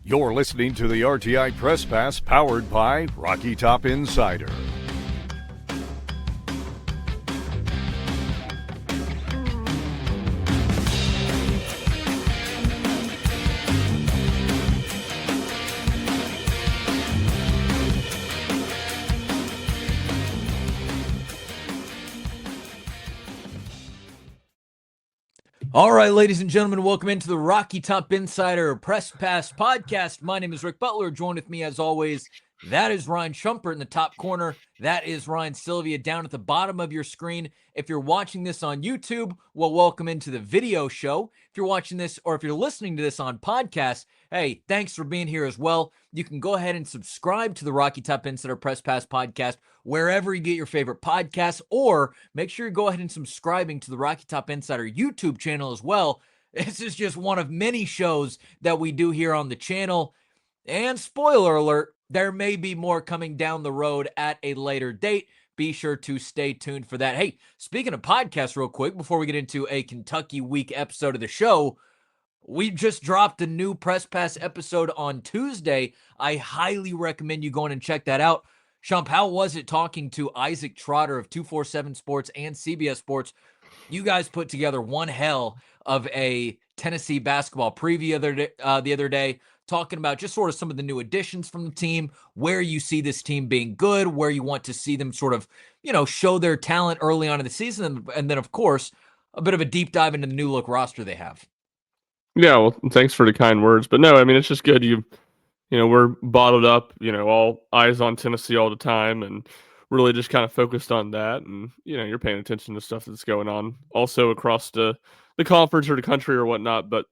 You're listening to the RTI Press Pass powered by Rocky Top Insider. All right, ladies and gentlemen, welcome into the Rocky Top Insider Press Pass podcast. My name is Rick Butler. Joined with me, as always, that is Ryan Shumpert in the top corner. That is Ryan Sylvia down at the bottom of your screen. If you're watching this on YouTube, well, welcome into the video show. If you're watching this or if you're listening to this on podcast, hey, thanks for being here as well. You can go ahead and subscribe to the Rocky Top Insider Press Pass podcast wherever you get your favorite podcasts, or make sure you go ahead and subscribing to the Rocky Top Insider YouTube channel as well. This is just one of many shows that we do here on the channel. And spoiler alert, there may be more coming down the road at a later date. Be sure to stay tuned for that. Hey, speaking of podcasts real quick, before we get into a Kentucky Week episode of the show, we just dropped a new Press Pass episode on Tuesday. I highly recommend you going and check that out. Shump, how was it talking to Isaac Trotter of 247 Sports and CBS Sports? You guys put together one hell of a Tennessee basketball preview the other day, talking about just sort of some of the new additions from the team, where you see this team being good, where you want to see them sort of, show their talent early on in the season, and then, of course, a bit of a deep dive into the new look roster they have. Yeah, well, thanks for the kind words. But no, I mean, it's just good. We're bottled up, all eyes on Tennessee all the time and really just kind of focused on that. And, you're paying attention to stuff that's going on also across the conference or the country or whatnot. But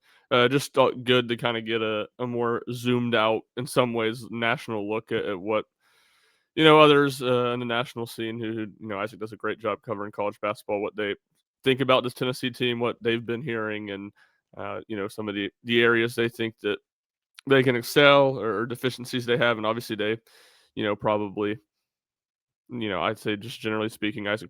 just good to kind of get a more zoomed out, in some ways, national look at what, others in the national scene who Isaac does a great job covering college basketball, what they think about this Tennessee team, what they've been hearing, and, some of the areas they think that they can excel or deficiencies they have. And obviously they, probably, I'd say just generally speaking, Isaac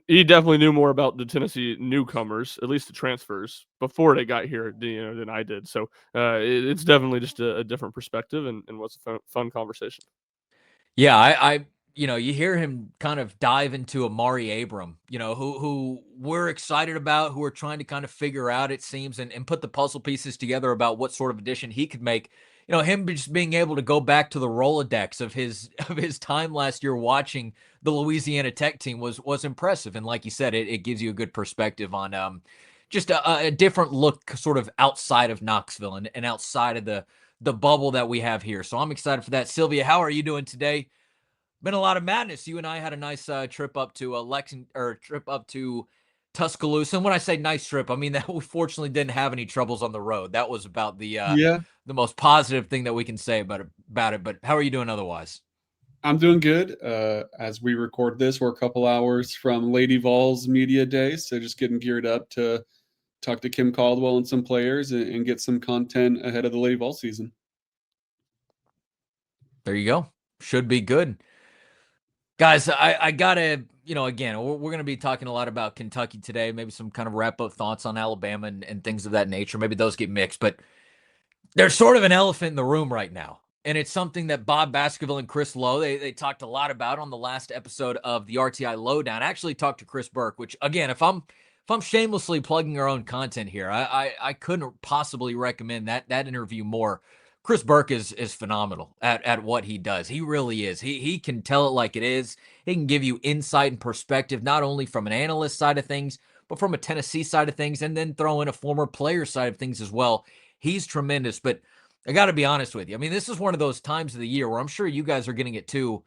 he definitely knew more about the Tennessee newcomers, at least the transfers, before they got here, than I did. So it's definitely just a different perspective and what's a fun conversation. Yeah, I you hear him kind of dive into Amari Abram, who we're excited about, who we're trying to kind of figure out, it seems, and put the puzzle pieces together about what sort of addition he could make. Him just being able to go back to the Rolodex of his time last year watching the Louisiana Tech team was impressive. And like you said, it gives you a good perspective on just a different look sort of outside of Knoxville and outside of the bubble that we have here. So I'm excited for that. Sylvia, how are you doing today? Been a lot of madness. You and I had a nice trip up to Tuscaloosa. And when I say nice trip, I mean that we fortunately didn't have any troubles on the road. That was about the most positive thing that we can say about it. But how are you doing otherwise? I'm doing good. As we record this, we're a couple hours from Lady Vols Media Day, so just getting geared up to talk to Kim Caldwell and some players and get some content ahead of the Lady Vols season. There you go. Should be good. Guys, I gotta, again, we're going to be talking a lot about Kentucky today, maybe some kind of wrap-up thoughts on Alabama and things of that nature. Maybe those get mixed, but there's sort of an elephant in the room right now, and it's something that Bob Baskerville and Chris Lowe, they talked a lot about on the last episode of the RTI Lowdown. I actually talked to Chris Burke, which, again, if I'm shamelessly plugging our own content here, I couldn't possibly recommend that interview more. Chris Burke is phenomenal at what he does. He really is. He can tell it like it is. He can give you insight and perspective, not only from an analyst side of things, but from a Tennessee side of things, and then throw in a former player side of things as well. He's tremendous. But I got to be honest with you. I mean, this is one of those times of the year where I'm sure you guys are getting it too.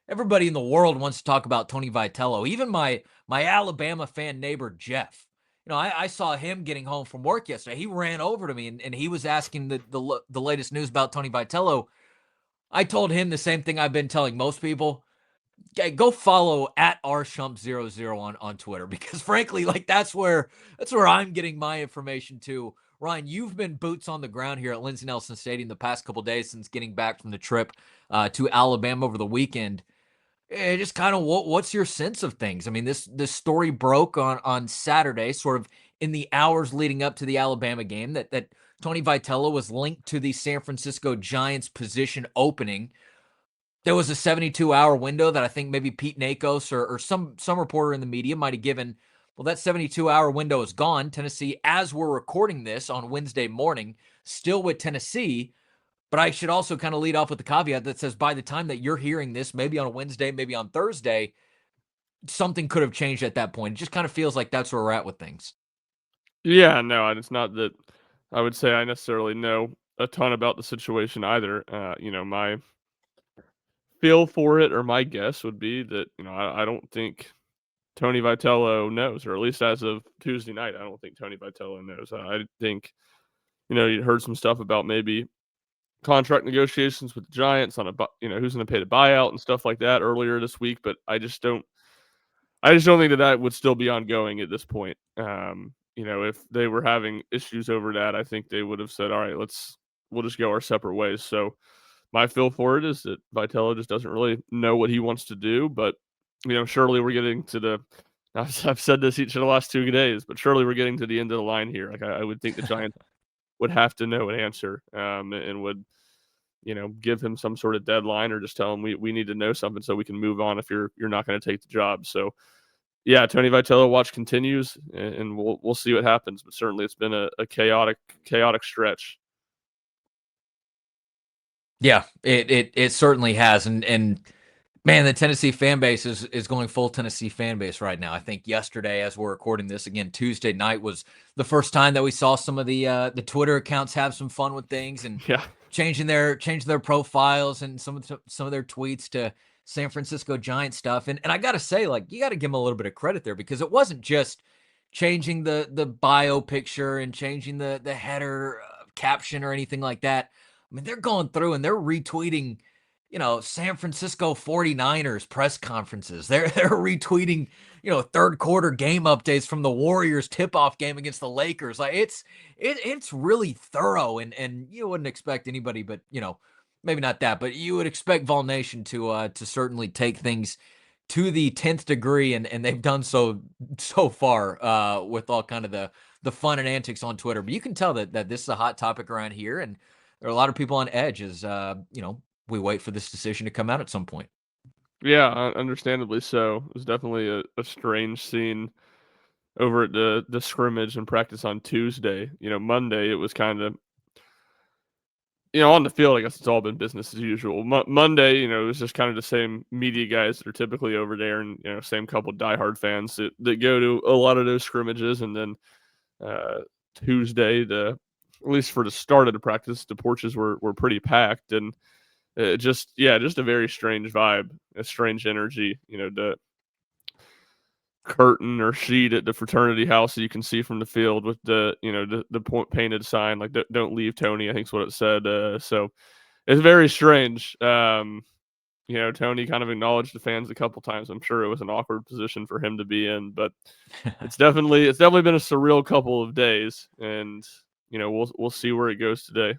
Everybody in the world wants to talk about Tony Vitello. Even my Alabama fan neighbor, Jeff. I saw him getting home from work yesterday. He ran over to me and he was asking the latest news about Tony Vitello. I told him the same thing I've been telling most people. Go follow at @rshump00 on Twitter, because frankly, like that's where I'm getting my information too. Ryan, you've been boots on the ground here at Lindsey Nelson Stadium the past couple of days since getting back from the trip to Alabama over the weekend. Just kind of what's your sense of things? I mean, this story broke on Saturday, sort of in the hours leading up to the Alabama game that Tony Vitello was linked to the San Francisco Giants position opening. There was a 72-hour window that I think maybe Pete Nakos or some reporter in the media might have given. Well, that 72-hour window is gone. Tennessee, as we're recording this on Wednesday morning, still with Tennessee. But I should also kind of lead off with the caveat that says by the time that you're hearing this, maybe on a Wednesday, maybe on Thursday, something could have changed at that point. It just kind of feels like that's where we're at with things. Yeah, no, and it's not that I would say I necessarily know a ton about the situation either. My feel for it or my guess would be that, I don't think Tony Vitello knows, or at least as of Tuesday night, I don't think Tony Vitello knows. I think, you heard some stuff about maybe contract negotiations with the Giants on who's going to pay the buyout and stuff like that earlier this week, but I just don't think that would still be ongoing at this point. If they were having issues over that, I think they would have said, all right, we'll just go our separate ways. So my feel for it is that Vitello just doesn't really know what he wants to do, but surely we're getting to I've said this each of the last 2 days, but surely we're getting to the end of the line here. Like I would think the Giants would have to know an answer, and would, give him some sort of deadline or just tell him we need to know something so we can move on if you're not going to take the job. So yeah, Tony Vitello watch continues, and we'll see what happens. But certainly, it's been a chaotic stretch. Yeah, it certainly has, and man, the Tennessee fan base is going full Tennessee fan base right now. I think yesterday, as we're recording this again, Tuesday night was the first time that we saw some of the Twitter accounts have some fun with things and Yeah, changing their profiles and some of their tweets to San Francisco Giants stuff. And I gotta say, like, you gotta give them a little bit of credit there, because it wasn't just changing the bio picture and changing the header caption or anything like that. I mean, they're going through and they're retweeting, San Francisco 49ers press conferences. They're retweeting, third quarter game updates from the Warriors tip-off game against the Lakers. Like it's really thorough, and you wouldn't expect anybody, but maybe not that, but you would expect Vol Nation to certainly take things to the 10th degree, and they've done so far with all kind of the fun and antics on Twitter. But you can tell that this is a hot topic around here, and there are a lot of people on edge as we wait for this decision to come out at some point. yeah, understandably so. It was definitely a strange scene over at the scrimmage and practice on Tuesday. Monday it was kind of, on the field, I guess it's all been business as usual. Monday, it was just kind of the same media guys that are typically over there, and same couple of diehard fans that go to a lot of those scrimmages. And then Tuesday, at least for the start of the practice, the porches were pretty packed, and just a very strange vibe, a strange energy. The curtain or sheet at the fraternity house that you can see from the field with the point painted sign, like don't leave Tony, I think is what it said. So it's very strange. Tony kind of acknowledged the fans a couple times. I'm sure it was an awkward position for him to be in, but it's definitely been a surreal couple of days, and we'll see where it goes today.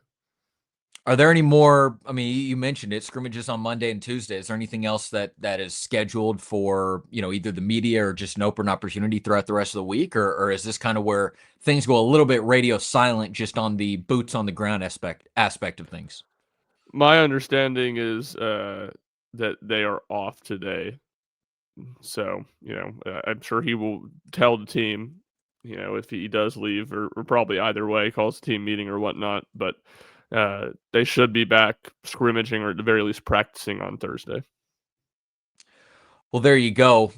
Are there any more? I mean, you mentioned it, scrimmages on Monday and Tuesday. Is there anything else that is scheduled for, either the media or just an open opportunity throughout the rest of the week? Or is this kind of where things go a little bit radio silent just on the boots on the ground aspect of things? My understanding is that they are off today. So, I'm sure he will tell the team, if he does leave, or probably either way, calls the team meeting or whatnot. But they should be back scrimmaging, or at the very least practicing, on Thursday. Well, there you go.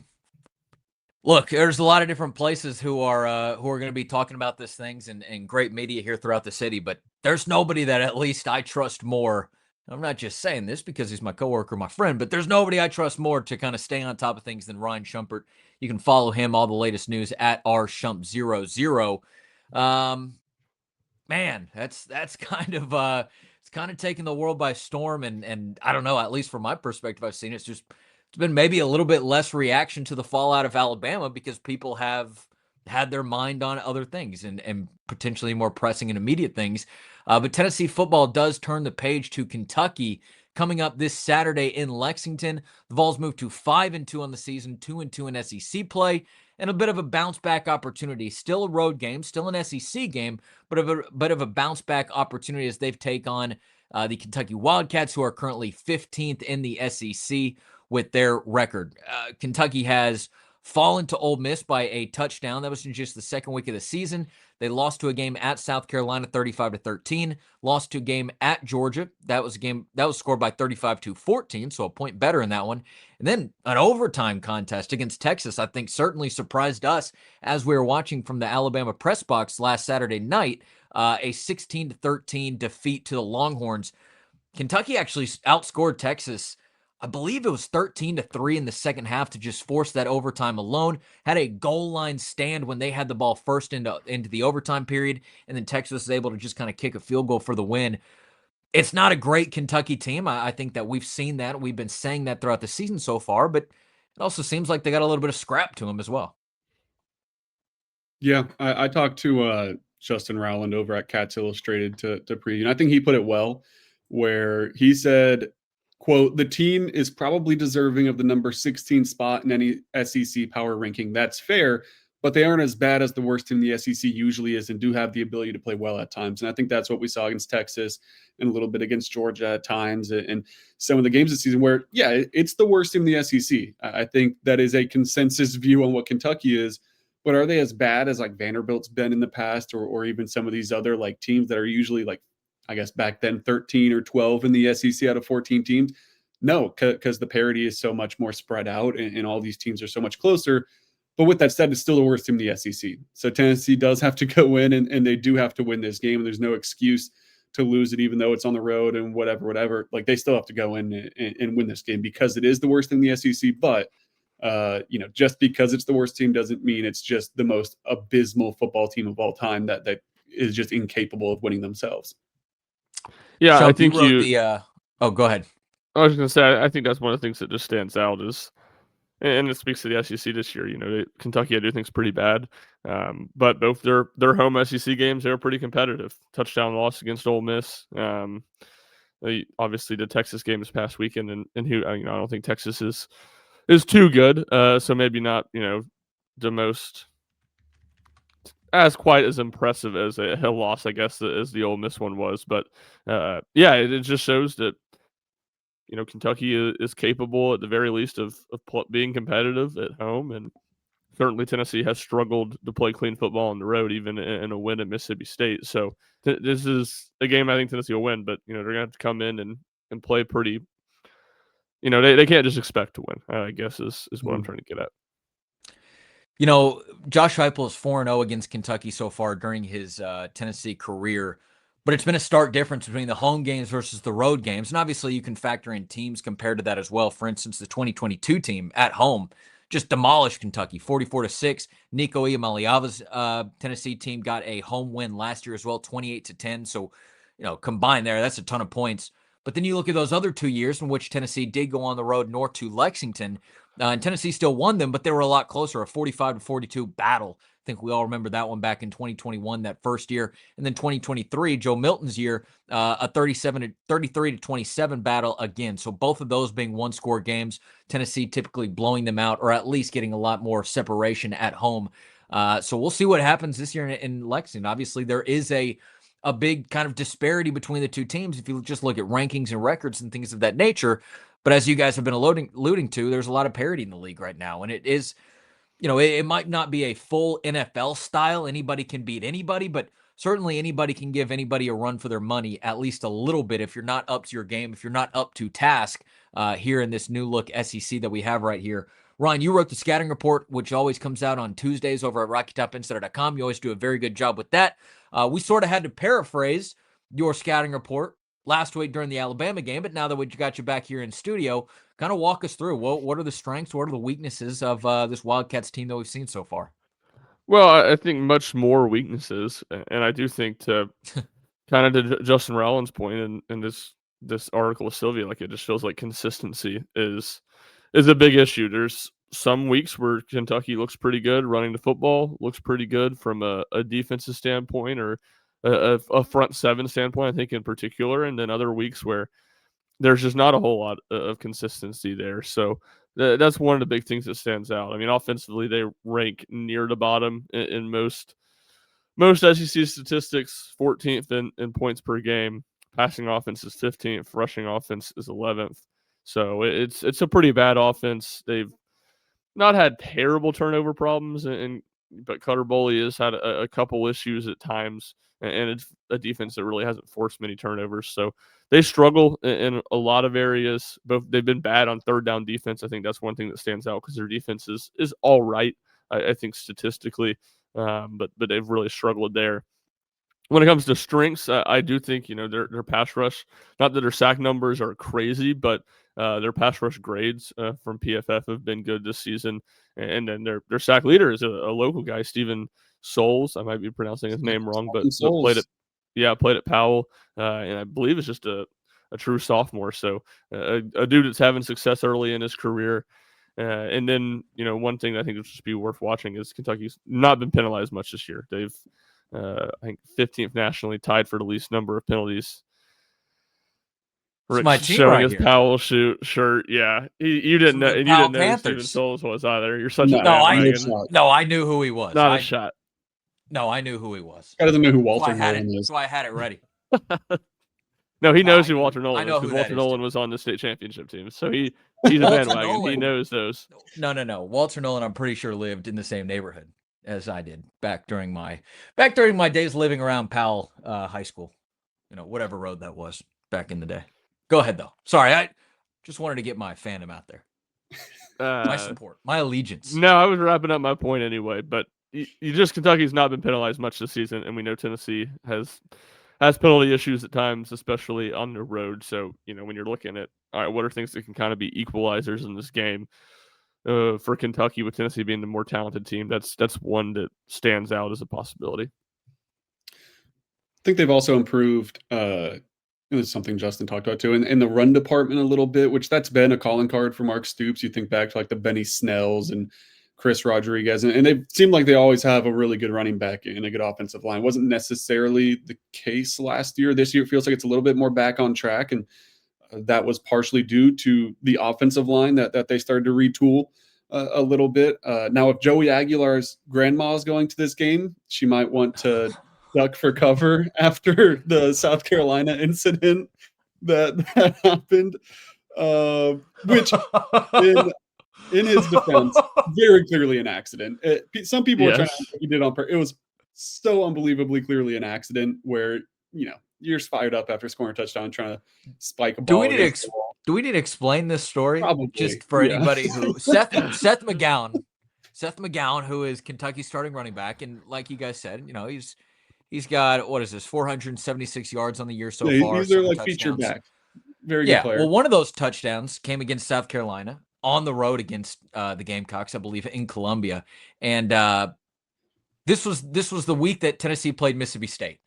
Look, there's a lot of different places who are going to be talking about these things, and great media here throughout the city. But there's nobody that at least I trust more. I'm not just saying this because he's my coworker, my friend, but there's nobody I trust more to kind of stay on top of things than Ryan Shumpert. You can follow him, all the latest news, at rshump00. Man, that's kind of it's kind of taken the world by storm, and I don't know, at least from my perspective, I've seen it's been maybe a little bit less reaction to the fallout of Alabama because people have had their mind on other things and potentially more pressing and immediate things. But Tennessee football does turn the page to Kentucky coming up this Saturday in Lexington. The Vols move to 5-2 on the season, 2-2 in SEC play, and a bit of a bounce back opportunity. Still a road game, still an SEC game, but of a bounce back opportunity as they've taken on the Kentucky Wildcats, who are currently 15th in the SEC with their record. Kentucky has fallen to Ole Miss by a touchdown. That was in just the second week of the season. They lost to a game at South Carolina 35-13, lost to a game at Georgia. That was a game that was scored by 35-14, so a point better in that one. And then an overtime contest against Texas, I think certainly surprised us as we were watching from the Alabama press box last Saturday night, a 16-13 defeat to the Longhorns. Kentucky actually outscored Texas. I believe it was 13-3 in the second half to just force that overtime alone. Had a goal line stand when they had the ball first into the overtime period, and then Texas was able to just kind of kick a field goal for the win. It's not a great Kentucky team. I think that we've seen that. We've been saying that throughout the season so far, but it also seems like they got a little bit of scrap to them as well. Yeah, I talked to Justin Rowland over at Cats Illustrated to preview, and I think he put it well, where he said, quote, "The team is probably deserving of the number 16 spot in any SEC power ranking. That's fair, but they aren't as bad as the worst team the SEC usually is and do have the ability to play well at times." And I think that's what we saw against Texas and a little bit against Georgia at times and some of the games this season where, yeah, it's the worst team in the SEC. I think that is a consensus view on what Kentucky is. But are they as bad as like Vanderbilt's been in the past, or even some of these other like teams that are usually like, I guess back then 13 or 12 in the SEC out of 14 teams? No, because the parity is so much more spread out and all these teams are so much closer. But with that said, it's still the worst team in the SEC. So Tennessee does have to go in and they do have to win this game. And there's no excuse to lose it, even though it's on the road and whatever. Like they still have to go in and win this game because it is the worst in the SEC. But just because it's the worst team doesn't mean it's just the most abysmal football team of all time that is just incapable of winning themselves. Yeah, So I think oh, go ahead. I was going to say, I think that's one of the things that just stands out is, and it speaks to the SEC this year. Kentucky, I do think is pretty bad, but both their home SEC games, they were pretty competitive. Touchdown loss against Ole Miss. Obviously, the Texas game this past weekend, and who I don't think Texas is too good. So maybe not the most as quite as impressive as a loss, I guess, as the Ole Miss one was. But yeah, it just shows that Kentucky is capable at the very least of being competitive at home, and certainly Tennessee has struggled to play clean football on the road, even in a win at Mississippi State. So this is a game I think Tennessee will win, but they're gonna have to come in and play pretty. They can't just expect to win, I guess is what I'm trying to get at. Josh Heupel is 4-0 against Kentucky so far during his Tennessee career, but it's been a stark difference between the home games versus the road games. And obviously you can factor in teams compared to that as well. For instance, the 2022 team at home just demolished Kentucky 44-6. Nico Iamaleava's Tennessee team got a home win last year as well, 28-10. So, combined there, that's a ton of points. But then you look at those other 2 years in which Tennessee did go on the road north to Lexington, and Tennessee still won them, but they were a lot closer, a 45-42 battle. I think we all remember that one back in 2021, that first year. And then 2023, Joe Milton's year, a 33-27 battle again. So both of those being one-score games, Tennessee typically blowing them out or at least getting a lot more separation at home. So we'll see what happens this year in Lexington. Obviously, there is a big kind of disparity between the two teams if you just look at rankings and records and things of that nature. But as you guys have been alluding to, there's a lot of parity in the league right now. And it is, it might not be a full NFL style. Anybody can beat anybody, but certainly anybody can give anybody a run for their money, at least a little bit, if you're not up to your game, if you're not up to task here in this new look SEC that we have right here. Ryan, you wrote the scouting report, which always comes out on Tuesdays over at RockyTopInsider.com. You always do a very good job with that. We sort of had to paraphrase your scouting report last week during the Alabama game, but now that we got you back here in studio, kind of walk us through what are the strengths, what are the weaknesses of this Wildcats team that we've seen so far? Well, I think much more weaknesses, and I do think to kind of to Justin Rowland's point in this article with Sylvia, like it just feels like consistency is a big issue. There's some weeks where Kentucky looks pretty good running the football, looks pretty good from a defensive standpoint or a front seven standpoint, I think in particular, and then other weeks where there's just not a whole lot of consistency there. So that's one of the big things that stands out. I mean, offensively, they rank near the bottom in most SEC statistics, 14th in points per game. Passing offense is 15th. Rushing offense is 11th. So it's a pretty bad offense. They've not had terrible turnover problems, but Cutter Boley has had a couple issues at times, and it's a defense that really hasn't forced many turnovers. So they struggle in a lot of areas. They've been bad on third down defense. I think that's one thing that stands out because their defense is all right, I think, statistically, but they've really struggled there. When it comes to strengths, I do think their pass rush. Not that their sack numbers are crazy, but their pass rush grades from PFF have been good this season. And then their sack leader is a local guy, Steven Souls. I might be pronouncing his name wrong, but played at Powell, and I believe it's just a true sophomore. So a dude that's having success early in his career. And then one thing I think would just be worth watching is Kentucky's not been penalized much this year. They've I think 15th nationally, tied for the least number of penalties. It's my team showing right his here. Powell you didn't know, and you didn't know who Steven Souls was either. You're such a bandwagon. I knew who he was. Not a shot. No, I knew who he was. I doesn't know who Walter Nolan is. That's why I had it ready. No, he knows who Walter Nolan is. I know who Walter that Nolan is, was on the state championship team, so he's a bandwagon. He knows those. No. Walter Nolan, I'm pretty sure, lived in the same neighborhood as I did back during my days living around Powell High School. Whatever road that was back in the day. Go ahead though. Sorry, I just wanted to get my fandom out there. My support, my allegiance. No, I was wrapping up my point anyway, but Kentucky's not been penalized much this season, and we know Tennessee has penalty issues at times, especially on the road. So, when you're looking at, all right, what are things that can kind of be equalizers in this game for Kentucky, with Tennessee being the more talented team? That's one that stands out as a possibility. I think they've also improved. This is something Justin talked about too, in the run department a little bit, which that's been a calling card for Mark Stoops. You think back to like the Benny Snells and Chris Rodriguez, and they seem like they always have a really good running back and a good offensive line. Wasn't necessarily the case last year. This year it feels like it's a little bit more back on track, and that was partially due to the offensive line that they started to retool a little bit. Now, if Joey Aguilar's grandma is going to this game, she might want to duck for cover after the South Carolina incident that happened, which in his defense, very clearly an accident. Some people were trying to think he did on purpose. It was so unbelievably clearly an accident where, you're just fired up after scoring a touchdown trying to spike a ball. Do we need to explain this story? Probably, just for anybody who Seth McGowan, who is Kentucky's starting running back, and like you guys said, he's got, 476 yards on the year so far. These are like feature back. Very good player. Well, one of those touchdowns came against South Carolina on the road against the Gamecocks, I believe, in Columbia. And this was the week that Tennessee played Mississippi State.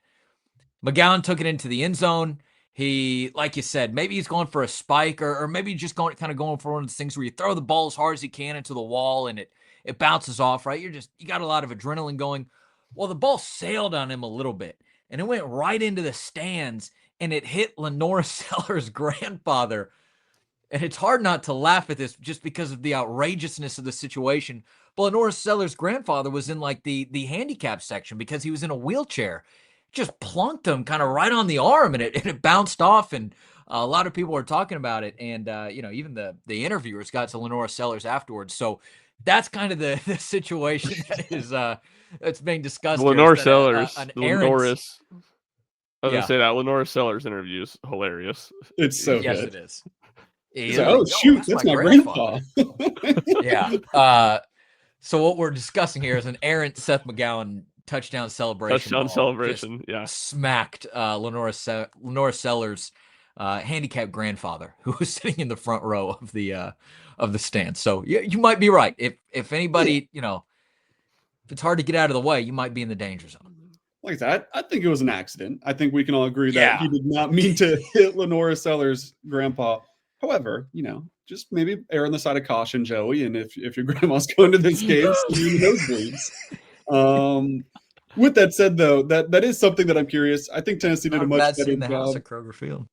McGowan took it into the end zone. He, like you said, maybe he's going for a spike, or maybe just going for one of those things where you throw the ball as hard as you can into the wall and it bounces off, right? You got a lot of adrenaline going. Well, the ball sailed on him a little bit, and it went right into the stands, and it hit Lenora Sellers' grandfather. And it's hard not to laugh at this just because of the outrageousness of the situation. But Lenora Sellers' grandfather was in like the handicap section because he was in a wheelchair. Just plunked him kind of right on the arm, and it bounced off, and a lot of people were talking about it. And, even the interviewers got to Lenora Sellers afterwards. So that's kind of the situation that is that's being discussed. Lenora Sellers, Lenora Sellers interview is hilarious. It's so yes, good. it is. He's like, oh shoot, that's my grandpa. Yeah. So what we're discussing here is an errant Seth McGowan touchdown celebration. Smacked Lenora Sellers' handicapped grandfather, who was sitting in the front row of the stand. So you might be right. If anybody, if it's hard to get out of the way, you might be in the danger zone. Like that, I think it was an accident. I think we can all agree that he did not mean to hit Lenora Sellers' grandpa. However, just maybe err on the side of caution, Joey. And if your grandma's going to this game, see the nosebleeds. With that said, though, that is something that I'm curious. I think Tennessee did a much better job. House at Kroger Field.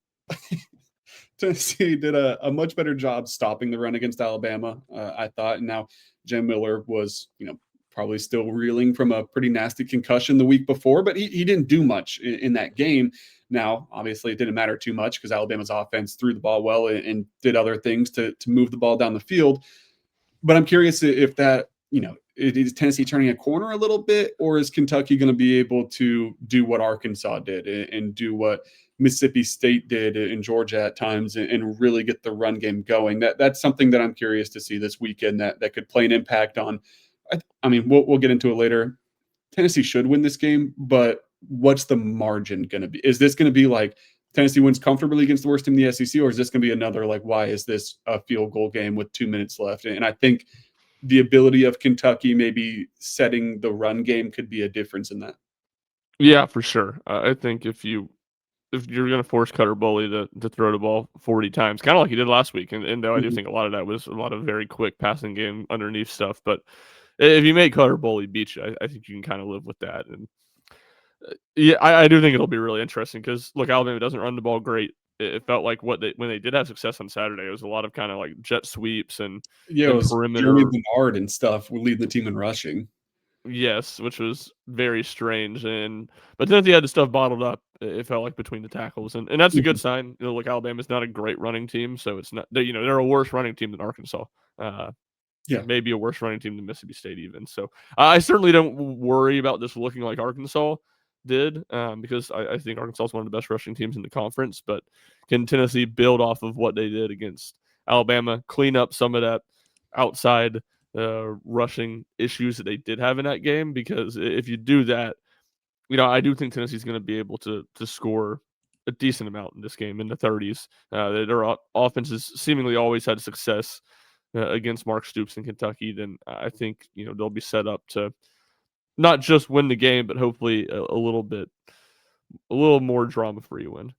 Tennessee did a much better job stopping the run against Alabama, I thought. And now Jim Miller was, probably still reeling from a pretty nasty concussion the week before, but he didn't do much in that game. Now, obviously, it didn't matter too much because Alabama's offense threw the ball well and did other things to move the ball down the field. But I'm curious if that, is Tennessee turning a corner a little bit, or is Kentucky going to be able to do what Arkansas did and do what Mississippi State did in Georgia at times and really get the run game going? That's something that I'm curious to see this weekend that could play an impact on. I mean, we'll get into it later. Tennessee should win this game, but what's the margin going to be? Is this going to be like Tennessee wins comfortably against the worst team in the SEC, or is this going to be another, like, why is this a field goal game with 2 minutes left? And I think the ability of Kentucky maybe setting the run game could be a difference in that. Yeah, for sure. I think if you're going to force Cutter Bully to throw the ball 40 times, kind of like he did last week, and though I do think a lot of that was a lot of very quick passing game underneath stuff, but if you make Cutter Bully beat you, I think you can kind of live with that. And yeah, I do think it'll be really interesting because, look, Alabama doesn't run the ball great. It felt like when they did have success on Saturday, it was a lot of kind of like jet sweeps and it was perimeter. Jeremy Bernard and stuff were leading the team in rushing. Yes, which was very strange. But then they had the stuff bottled up. It felt like between the tackles, and that's a good sign. Look, Alabama's not a great running team, so it's not. They're a worse running team than Arkansas. Maybe a worse running team than Mississippi State even. So I certainly don't worry about this looking like Arkansas did, because I think Arkansas is one of the best rushing teams in the conference. But can Tennessee build off of what they did against Alabama, clean up some of that outside rushing issues that they did have in that game? Because if you do that, I do think Tennessee's going to be able to score a decent amount in this game in the 30s. Their offenses seemingly always had success against Mark Stoops in Kentucky. Then I think they'll be set up to not just win the game, but hopefully a little more drama-free win.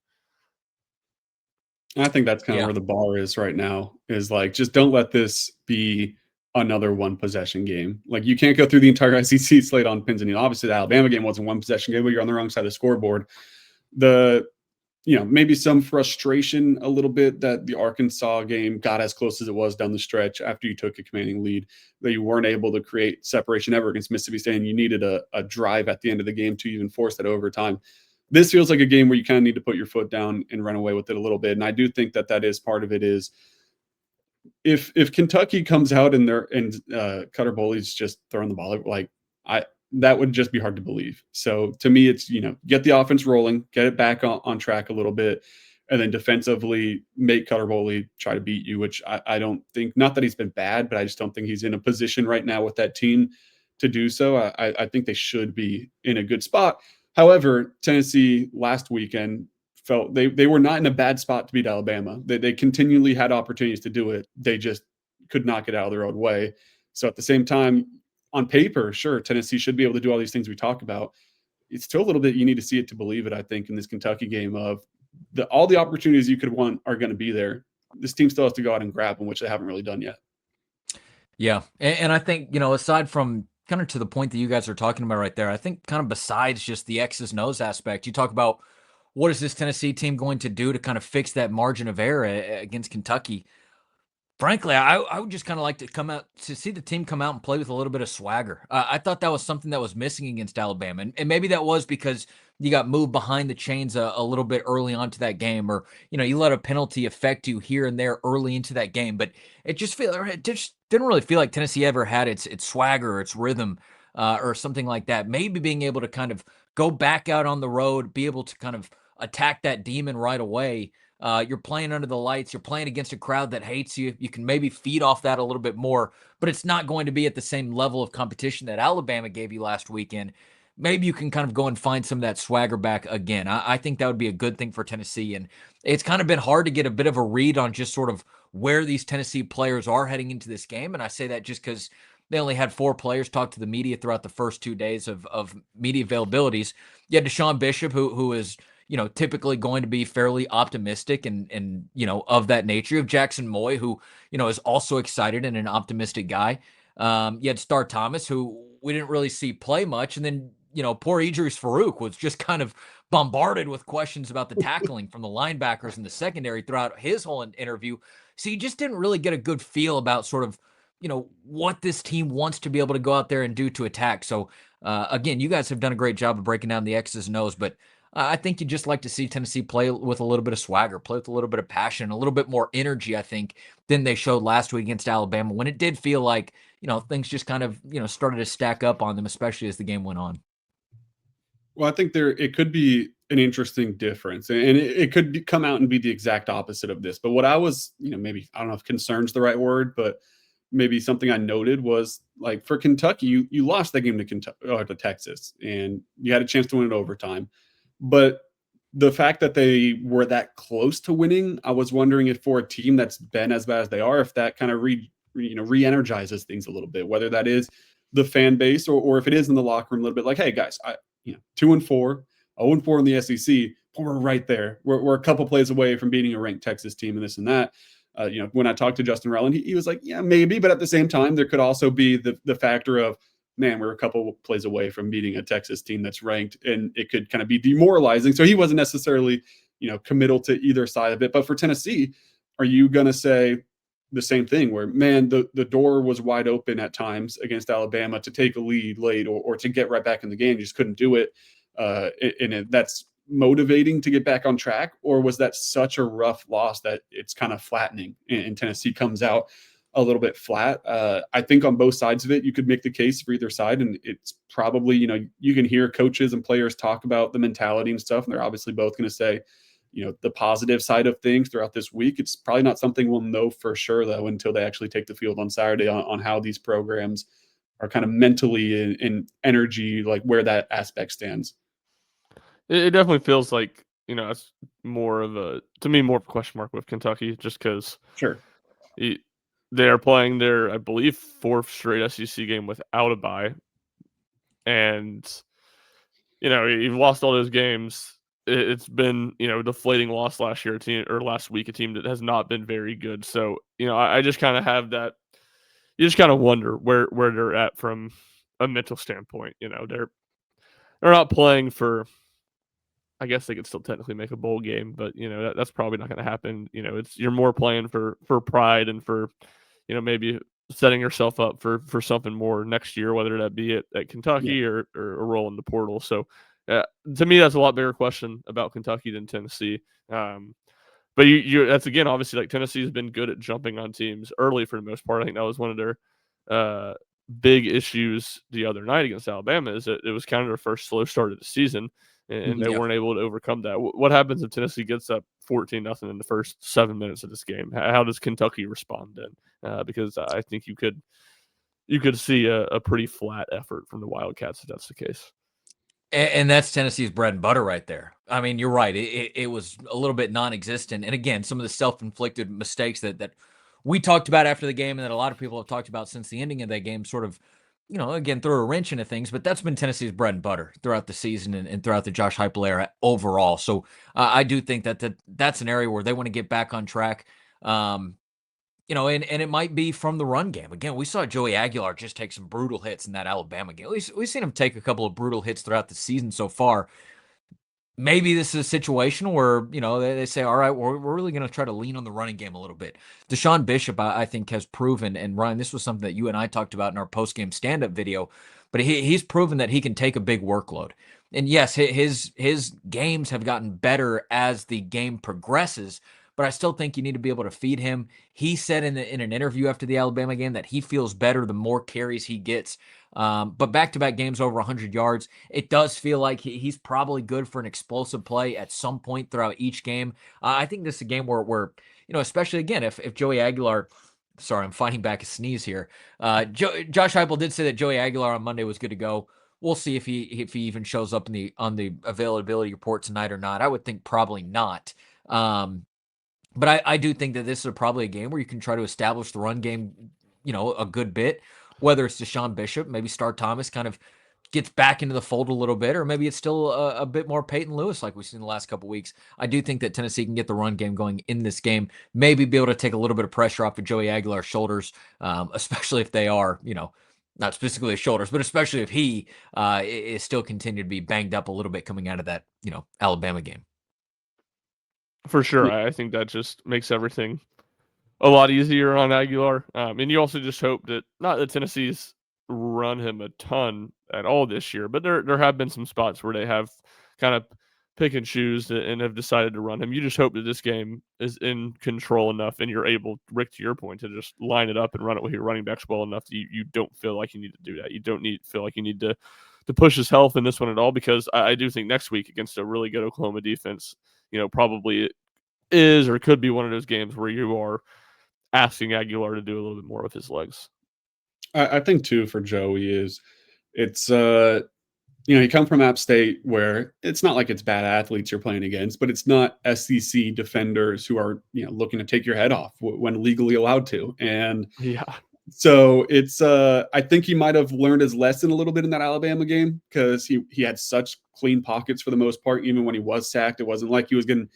I think that's kind of where the bar is right now, is like, just don't let this be another one possession game. Like, you can't go through the entire SEC slate on pins and needles. Obviously the Alabama game wasn't one possession game, but you're on the wrong side of the scoreboard. Maybe some frustration a little bit that the Arkansas game got as close as it was down the stretch after you took a commanding lead, that you weren't able to create separation ever against Mississippi State, and you needed a drive at the end of the game to even force that overtime. This feels like a game where you kind of need to put your foot down and run away with it a little bit. And I do think that is part of it. Is if Kentucky comes out and Cutter Bully's just throwing the ball, like, that would just be hard to believe. So to me, it's, get the offense rolling, get it back on track a little bit, and then defensively make Cutter Bully try to beat you, which I don't think, not that he's been bad, but I just don't think he's in a position right now with that team to do so. I think they should be in a good spot. However, Tennessee last weekend felt they were not in a bad spot to beat Alabama. They continually had opportunities to do it. They just could not get out of their own way. So at the same time, on paper, sure, Tennessee should be able to do all these things we talk about. It's still a little bit, you need to see it to believe it, I think, in this Kentucky game of all the opportunities you could want are going to be there. This team still has to go out and grab them, which they haven't really done yet. Yeah. And I think, aside from kind of to the point that you guys are talking about right there, I think kind of besides just the X's and O's aspect, you talk about what is this Tennessee team going to do to kind of fix that margin of error against Kentucky. Frankly, I would just kind of like to see the team come out and play with a little bit of swagger. I thought that was something that was missing against Alabama. And maybe that was because you got moved behind the chains a little bit early onto that game, or, you let a penalty affect you here and there early into that game. But it just didn't really feel like Tennessee ever had its swagger, its rhythm, or something like that. Maybe being able to kind of go back out on the road, be able to kind of attack that demon right away. You're playing under the lights. You're playing against a crowd that hates you. You can maybe feed off that a little bit more, but it's not going to be at the same level of competition that Alabama gave you last weekend. Maybe you can kind of go and find some of that swagger back again. I think that would be a good thing for Tennessee. And it's kind of been hard to get a bit of a read on just sort of where these Tennessee players are heading into this game. And I say that just because they only had 4 players talk to the media throughout the first 2 days of media availabilities. You had Deshaun Bishop, who is typically going to be fairly optimistic and of that nature. You have Jackson Moy, who, is also excited and an optimistic guy. You had Star Thomas, who we didn't really see play much. And then poor Idris Farouk was just kind of bombarded with questions about the tackling from the linebackers in the secondary throughout his whole interview. So you just didn't really get a good feel about sort of, what this team wants to be able to go out there and do to attack. So again, you guys have done a great job of breaking down the X's and O's, but I think you'd just like to see Tennessee play with a little bit of swagger, play with a little bit of passion, a little bit more energy, I think, than they showed last week against Alabama, when it did feel like, things just kind of, started to stack up on them, especially as the game went on. Well, I think it could be an interesting difference, and it could come out and be the exact opposite of this. But what I was, maybe I don't know if concern's the right word, but maybe something I noted was, like, for Kentucky, you lost that game to to Texas, and you had a chance to win it overtime. But the fact that they were that close to winning, I was wondering if, for a team that's been as bad as they are, if that kind of re-energizes things a little bit, whether that is the fan base or if it is in the locker room a little bit, like, hey guys, 2-4, 0-4 in the SEC, but we're right there. We're a couple plays away from beating a ranked Texas team and this and that. When I talked to Justin Rowland, he was like, yeah, maybe, but at the same time, there could also be the factor of, man, we're a couple plays away from beating a Texas team that's ranked, and it could kind of be demoralizing. So he wasn't necessarily, committal to either side of it. But for Tennessee, are you going to say the same thing where, man, the door was wide open at times against Alabama to take a lead late or to get right back in the game, you just couldn't do it, and that's motivating to get back on track? Or was that such a rough loss that it's kind of flattening and Tennessee comes out a little bit flat? I think on both sides of it, you could make the case for either side, and it's probably, you can hear coaches and players talk about the mentality and stuff, and they're obviously both going to say, the positive side of things throughout this week. It's probably not something we'll know for sure, though, until they actually take the field on Saturday on how these programs are kind of mentally and energy, like where that aspect stands. It definitely feels like, it's more of a question mark with Kentucky, just because Sure. they are playing their, I believe, fourth straight SEC game without a bye. And, you've lost all those games. It's been, deflating loss last year, last week, a team that has not been very good. So, I just kind of have that. You just kind of wonder where they're at from a mental standpoint. They're not playing for, I guess they could still technically make a bowl game, but that's probably not going to happen. You're more playing for pride and for, maybe setting yourself up for something more next year, whether that be at Kentucky or a role in the portal. So to me, that's a lot bigger question about Kentucky than Tennessee. But that's, again, obviously, like, Tennessee has been good at jumping on teams early for the most part. I think that was one of their big issues the other night against Alabama, is that it was kind of their first slow start of the season, and they weren't able to overcome that. What happens if Tennessee gets up 14-0 in the first 7 minutes of this game? How does Kentucky respond then? Because I think you could see a pretty flat effort from the Wildcats if that's the case. And that's Tennessee's bread and butter right there. I mean, you're right. It was a little bit non-existent. And again, some of the self-inflicted mistakes that we talked about after the game and that a lot of people have talked about since the ending of that game sort of, again, throw a wrench into things. But that's been Tennessee's bread and butter throughout the season and throughout the Josh Heupel era overall. So I do think that's an area where they want to get back on track. And it might be from the run game. Again, we saw Joey Aguilar just take some brutal hits in that Alabama game. At least we've seen him take a couple of brutal hits throughout the season so far. Maybe this is a situation where, they say, all right, we're really going to try to lean on the running game a little bit. Deshaun Bishop, I think, has proven, and Ryan, this was something that you and I talked about in our post-game stand-up video, but he's proven that he can take a big workload. And yes, his games have gotten better as the game progresses, but I still think you need to be able to feed him. He said in an interview after the Alabama game that he feels better the more carries he gets. But back-to-back games over 100 yards, it does feel like he's probably good for an explosive play at some point throughout each game. I think this is a game where especially, again, if Joey Aguilar – sorry, I'm fighting back a sneeze here. Josh Heupel did say that Joey Aguilar on Monday was good to go. We'll see if he even shows up on the availability report tonight or not. I would think probably not. But I do think that this is probably a game where you can try to establish the run game, a good bit, whether it's Deshaun Bishop, maybe Star Thomas kind of gets back into the fold a little bit, or maybe it's still a bit more Peyton Lewis like we've seen the last couple of weeks. I do think that Tennessee can get the run game going in this game, maybe be able to take a little bit of pressure off of Joey Aguilar's shoulders, especially if they are, not specifically his shoulders, but especially if he is still continued to be banged up a little bit coming out of that, Alabama game. For sure. I think that just makes everything a lot easier on Aguilar. And you also just hope that not that Tennessee's run him a ton at all this year, but there have been some spots where they have kind of pick and choose and have decided to run him. You just hope that this game is in control enough and you're able, Rick, to your point, to just line it up and run it with your running backs well enough that you don't feel like you need to do that. You don't feel like you need to push his health in this one at all, because I do think next week against a really good Oklahoma defense, probably is or could be one of those games where you are asking Aguilar to do a little bit more with his legs. I think too for Joey is it's he come from App State where it's not like it's bad athletes you're playing against, but it's not SEC defenders who are looking to take your head off when legally allowed to. And yeah, so it's I think he might have learned his lesson a little bit in that Alabama game, because he had such clean pockets for the most part. Even when he was sacked, it wasn't like he was getting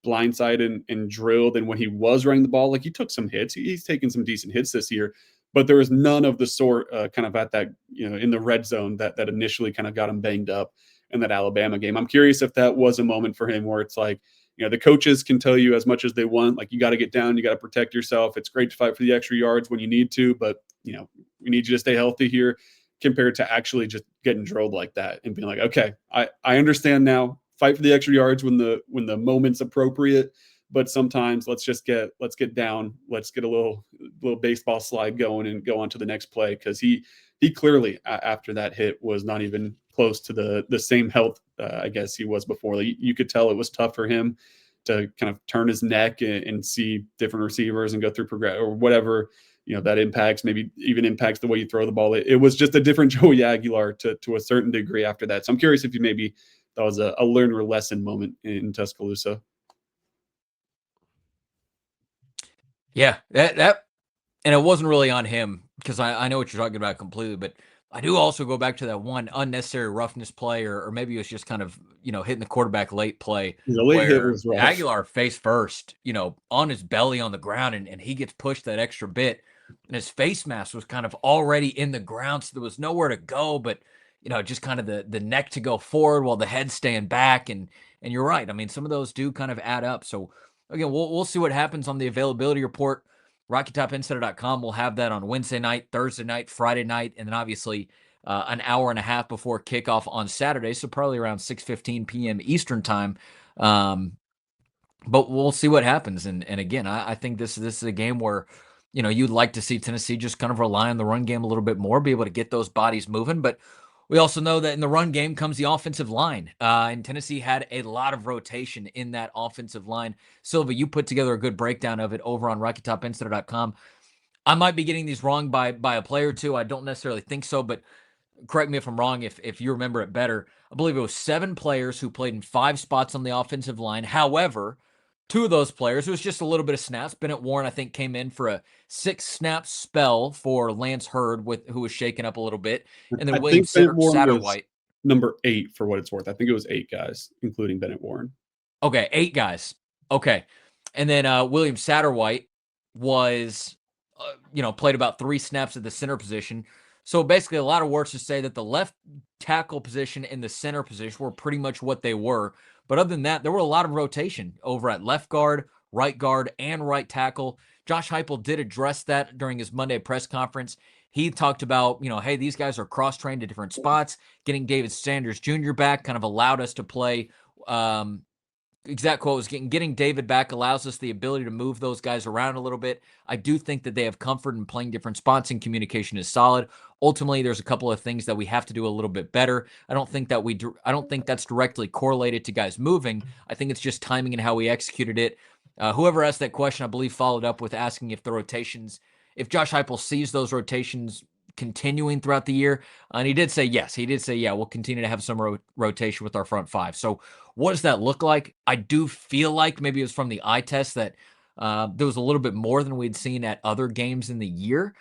blindsided and drilled. And when he was running the ball, like, he took some hits. He's taken some decent hits this year, but there was none of the sort kind of at that, in the red zone that initially kind of got him banged up in that Alabama game. I'm curious if that was a moment for him where it's like, the coaches can tell you as much as they want, like, you got to get down, you got to protect yourself. It's great to fight for the extra yards when you need to, but we need you to stay healthy here, compared to actually just getting drilled like that and being like, okay, I understand now. Fight for the extra yards when the moment's appropriate, but sometimes let's get down, let's get a little baseball slide going and go on to the next play, because he clearly after that hit was not even close to the same health I guess he was before. Like, you could tell it was tough for him to kind of turn his neck and see different receivers and go through progress or whatever that impacts, maybe even impacts the way you throw the ball. It was just a different Joey Aguilar to a certain degree after that. So I'm curious if you maybe that was a learn or lesson moment in Tuscaloosa. Yeah, that and it wasn't really on him, because I know what you're talking about completely, but I do also go back to that one unnecessary roughness play, or maybe it was just kind of, hitting the quarterback late play. The late hit where was rough. Aguilar face first, on his belly on the ground, and he gets pushed that extra bit, and his face mask was kind of already in the ground, so there was nowhere to go, but just kind of the neck to go forward while the head's staying back. And you're right. I mean, some of those do kind of add up. So again, we'll see what happens on the availability report. RockyTopInsider.com will have that on Wednesday night, Thursday night, Friday night, and then obviously an hour and a half before kickoff on Saturday, so probably around 6:15 p.m. Eastern time. But we'll see what happens. And again, I think this is a game where you'd like to see Tennessee just kind of rely on the run game a little bit more, be able to get those bodies moving. But we also know that in the run game comes the offensive line, and Tennessee had a lot of rotation in that offensive line. Silva, you put together a good breakdown of it over on RockyTopInsider.com. I might be getting these wrong by a player or two. I don't necessarily think so, but correct me if I'm wrong if you remember it better. I believe it was 7 players who played in 5 spots on the offensive line. However, 2 of those players, it was just a little bit of snaps. Bennett Warren, I think, came in for a 6-snap spell for Lance Hurd, who was shaken up a little bit. And then William Satterwhite. Number 8 for what it's worth. I think it was 8 guys, including Bennett Warren. Okay, 8 guys. Okay. And then William Satterwhite was, played about 3 snaps at the center position. So basically a lot of words to say that the left tackle position and the center position were pretty much what they were. But other than that, there were a lot of rotation over at left guard, and right tackle. Josh Heupel did address that during his Monday press conference. He talked about, hey, these guys are cross-trained at different spots. Getting David Sanders Jr. back kind of allowed us to play. Exact quote was getting David back allows us the ability to move those guys around a little bit. I do think that they have comfort in playing different spots, and communication is solid. Ultimately, there's a couple of things that we have to do a little bit better. I don't think that's directly correlated to guys moving. I think it's just timing and how we executed it. Whoever asked that question, I believe, followed up with asking if if Josh Heupel sees those rotations continuing throughout the year. And he did say yes. He did say, yeah, we'll continue to have some rotation with our front 5. So what does that look like? I do feel like maybe it was from the eye test that there was a little bit more than we'd seen at other games in the year.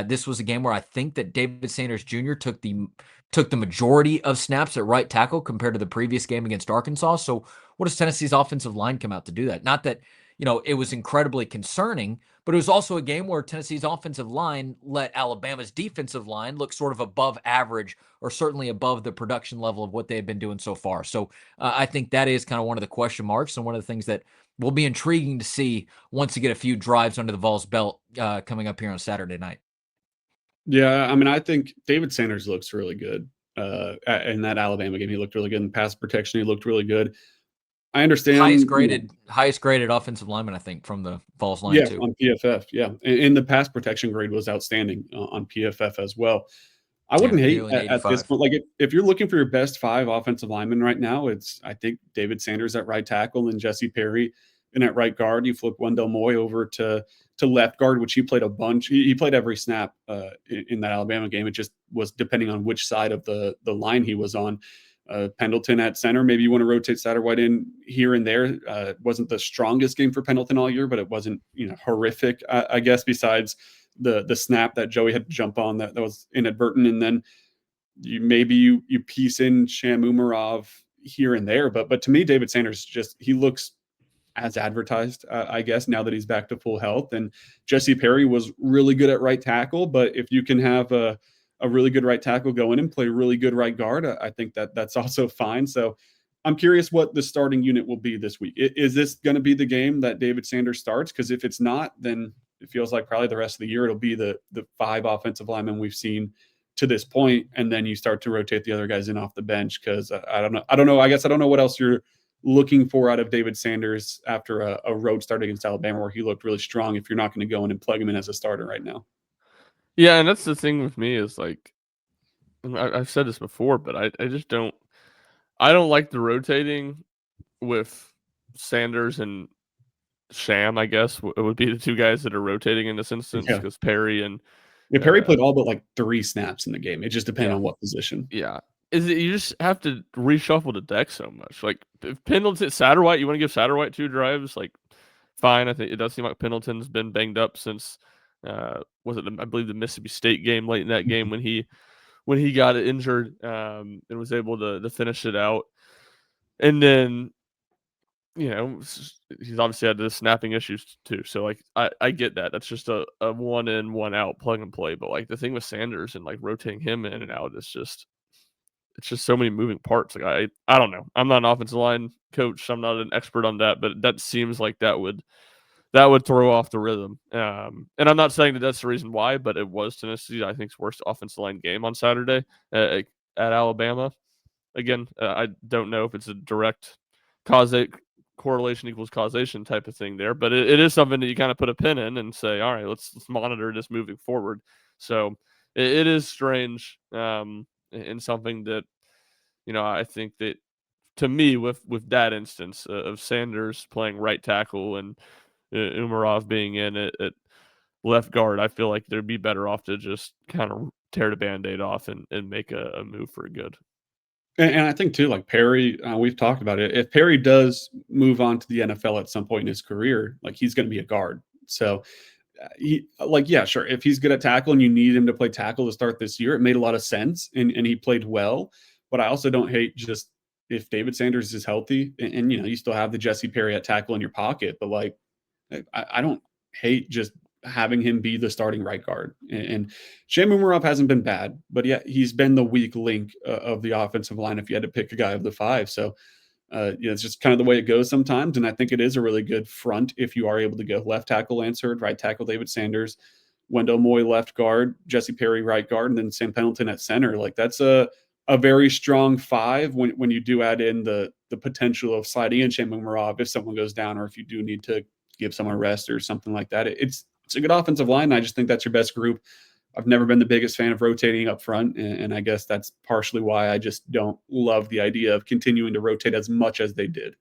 This was a game where I think that David Sanders Jr. took the majority of snaps at right tackle compared to the previous game against Arkansas. So what does Tennessee's offensive line come out to do that? Not that, it was incredibly concerning, but it was also a game where Tennessee's offensive line let Alabama's defensive line look sort of above average, or certainly above the production level of what they had been doing so far. So I think that is kind of one of the question marks, and one of the things that will be intriguing to see once you get a few drives under the Vols belt coming up here on Saturday night. Yeah, I mean, I think David Sanders looks really good in that Alabama game. He looked really good in pass protection. He looked really good. I Highest understand. graded offensive lineman, I think, from the Vols line Yeah, too. on PFF. Yeah, and the pass protection grade was outstanding on PFF as well. I Yeah, wouldn't hate nearly an at this 85. point. Like if you're looking for your best 5 offensive linemen right now, it's I think David Sanders at right tackle and Jesse Perry and at right guard. You flip Wendell Moy over to left guard, which he played a bunch. He played every snap in that Alabama game. It just was depending on which side of the line he was on. Pendleton at center. Maybe you want to rotate Satterwhite in here and there. It wasn't the strongest game for Pendleton all year, but it wasn't horrific, I guess. Besides the snap that Joey had to jump on that was inadvertent, and then you piece in Sham Umarov here and there. But to me, David Sanders he looks as advertised, I guess, now that he's back to full health. And Jesse Perry was really good at right tackle, but if you can have a really good right tackle go in and play really good right guard, I think that's also fine. So I'm curious what the starting unit will be this week. Is this going to be the game that David Sanders starts? Because if it's not, then it feels like probably the rest of the year it'll be the 5 offensive linemen we've seen to this point, and then you start to rotate the other guys in off the bench. Because I don't know. I guess I don't know what else you're looking for out of David Sanders after a road start against Alabama where he looked really strong, if you're not going to go in and plug him in as a starter right now. Yeah, and that's the thing with me is like I've said this before, but I just don't like the rotating with Sanders and Sham. I guess it would be the 2 guys that are rotating in this instance, Yeah. because Perry and Perry played all but like 3 snaps in the game. It just depended Yeah. on what position. yeah. Is it you just have to reshuffle the deck so much? Like if Pendleton, Satterwhite, you want to give Satterwhite 2 drives, like fine. I think it does seem like Pendleton's been banged up since I believe the Mississippi State game, late in that game when he got injured and was able to finish it out. And then he's obviously had the snapping issues too. So like I get that. That's just a 1 in, 1 out plug and play. But like the thing with Sanders and like rotating him in and out is just it's just so many moving parts. Like I don't know. I'm not an offensive line coach. I'm not an expert on that, but that seems like that would throw off the rhythm. And I'm not saying that that's the reason why, but it was Tennessee, I think's worst offensive line game on Saturday at Alabama. Again, I don't know if it's a direct correlation equals causation type of thing there, but it is something that you kind of put a pin in and say, all right, let's monitor this moving forward. So it is strange, and something that I think that to me with that instance of Sanders playing right tackle and Umarov being in at left guard, I feel like they'd be better off to just kind of tear the Band-Aid off and make a move for good. And I think too, like Perry, we've talked about it. If Perry does move on to the NFL at some point in his career, like he's going to be a guard. So yeah, sure. If he's good at tackle and you need him to play tackle to start this year, it made a lot of sense and he played well. But I also don't hate just if David Sanders is healthy and you still have the Jesse Perry at tackle in your pocket, but like I don't hate just having him be the starting right guard. And Sham Umarov hasn't been bad, but yeah, he's been the weak link of the offensive line if you had to pick a guy of the 5. So it's just kind of the way it goes sometimes. And I think it is a really good front if you are able to go left tackle Lansford, right tackle David Sanders, Wendell Moy left guard, Jesse Perry right guard, and then Sam Pendleton at center. Like that's a very strong 5 when you do add in the potential of sliding in Sham Umarov if someone goes down or if you do need to give someone a rest or something like that. It's a good offensive line. I just think that's your best group. I've never been the biggest fan of rotating up front, and I guess that's partially why I just don't love the idea of continuing to rotate as much as they did.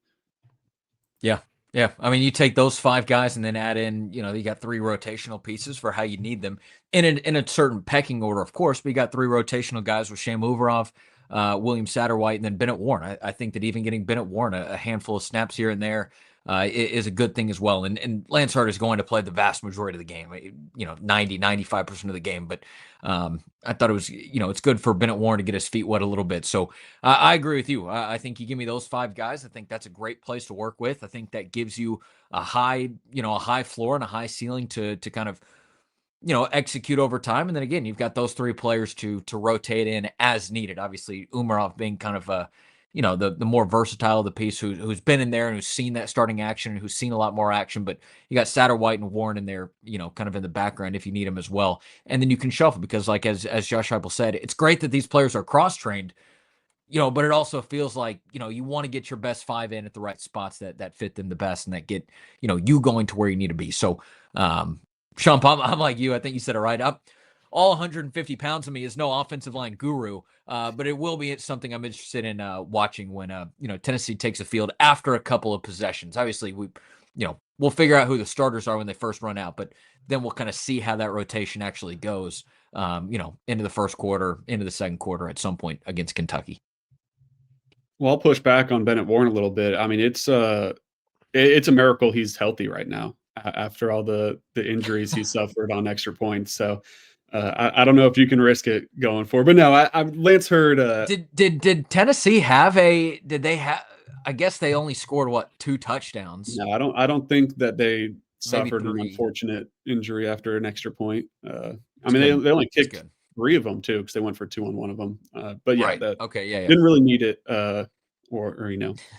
Yeah. Yeah. I mean, you take those 5 guys and then add in, you got 3 rotational pieces for how you need them in a certain pecking order, of course, but you got 3 rotational guys with Sham Umarov, William Satterwhite, and then Bennett Warren. I think that even getting Bennett Warren a handful of snaps here and there is a good thing as well. And Lance Hurd is going to play the vast majority of the game, 95% of the game. But I thought it was, it's good for Bennett Warren to get his feet wet a little bit. So I agree with you. I think you give me those 5 guys. I think that's a great place to work with. I think that gives you a high floor and a high ceiling to kind of, execute over time. And then again, you've got those 3 players to rotate in as needed. Obviously, Umarov being kind of the more versatile of the piece who's been in there and who's seen that starting action and who's seen a lot more action. But you got Satterwhite and Warren in there, kind of in the background if you need them as well. And then you can shuffle because, like as Josh Heupel said, it's great that these players are cross-trained, but it also feels like, you want to get your best 5 in at the right spots that fit them the best and that get, you going to where you need to be. So, Sean, I'm like you. I think you said it right. All 150 pounds of me is no offensive line guru, but it will be something I'm interested in watching when Tennessee takes a field after a couple of possessions. Obviously, we'll figure out who the starters are when they first run out, but then we'll kind of see how that rotation actually goes. Into the first quarter, into the second quarter at some point against Kentucky. Well, I'll push back on Bennett Warren a little bit. I mean, it's a miracle he's healthy right now after all the injuries he suffered on extra points. So I don't know if you can risk it going forward. But no, Lance Hurd. Did Tennessee have a? Did they have? I guess they only scored 2 touchdowns. No, I don't think that they suffered an 3. unfortunate injury after an extra point. I mean, they only kicked 3 of them too because they went for 2 on one of them. But yeah, right. Okay, yeah. Didn't really need it. Or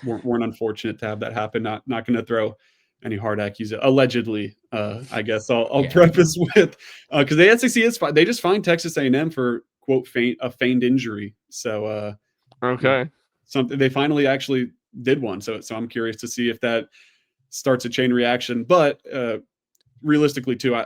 weren't unfortunate to have that happen. Not going to throw any hard accusations. Allegedly, I guess I'll preface with because the SEC is fine. They just fined Texas A&M for quote a feigned injury. So okay, something they finally actually did one. So I'm curious to see if that starts a chain reaction. But realistically, too,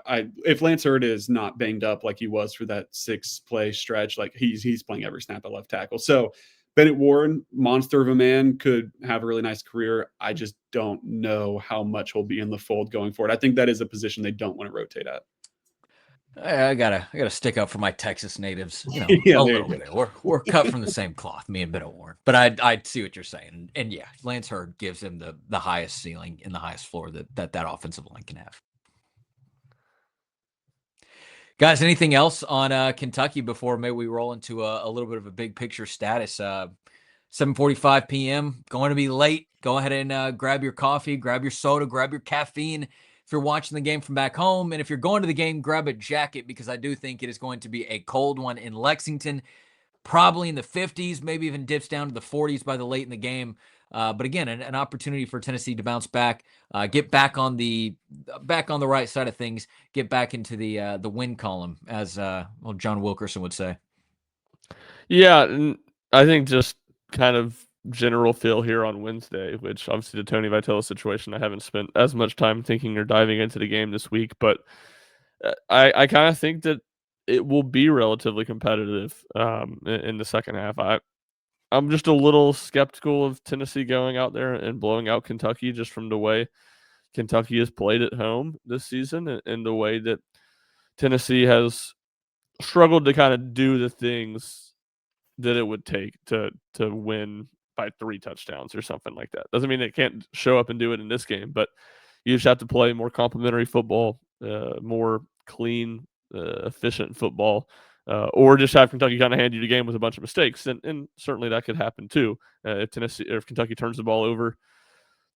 if Lance Hurd is not banged up like he was for that 6-play stretch, like he's playing every snap at left tackle. So Bennett Warren, monster of a man, could have a really nice career. I just don't know how much he'll be in the fold going forward. I think that is a position they don't want to rotate at. I gotta stick up for my Texas natives, Yeah, a little bit. We're cut from the same cloth, me and Bennett Warren. But I see what you're saying, and yeah, Lance Hurd gives him the highest ceiling and the highest floor that offensive line can have. Guys, anything else on Kentucky before maybe we roll into a little bit of a big picture status? 7:45 p.m. Going to be late. Go ahead and grab your coffee, grab your soda, grab your caffeine if you're watching the game from back home. And if you're going to the game, grab a jacket because I do think it is going to be a cold one in Lexington, probably in the 50s, maybe even dips down to the 40s by the late in the game. But again, an opportunity for Tennessee to bounce back, get back on the right side of things, get back into the win column, as John Wilkerson would say. Yeah, and I think just kind of general feel here on Wednesday, which obviously the Tony Vitello situation, I haven't spent as much time thinking or diving into the game this week, but I kind of think that it will be relatively competitive in the second half. I'm just a little skeptical of Tennessee going out there and blowing out Kentucky just from the way Kentucky has played at home this season and the way that Tennessee has struggled to kind of do the things that it would take to win by 3 touchdowns or something like that. Doesn't mean it can't show up and do it in this game, but you just have to play more complimentary football, more clean, efficient football. Or just have Kentucky kind of hand you the game with a bunch of mistakes, and certainly that could happen too. If Kentucky turns the ball over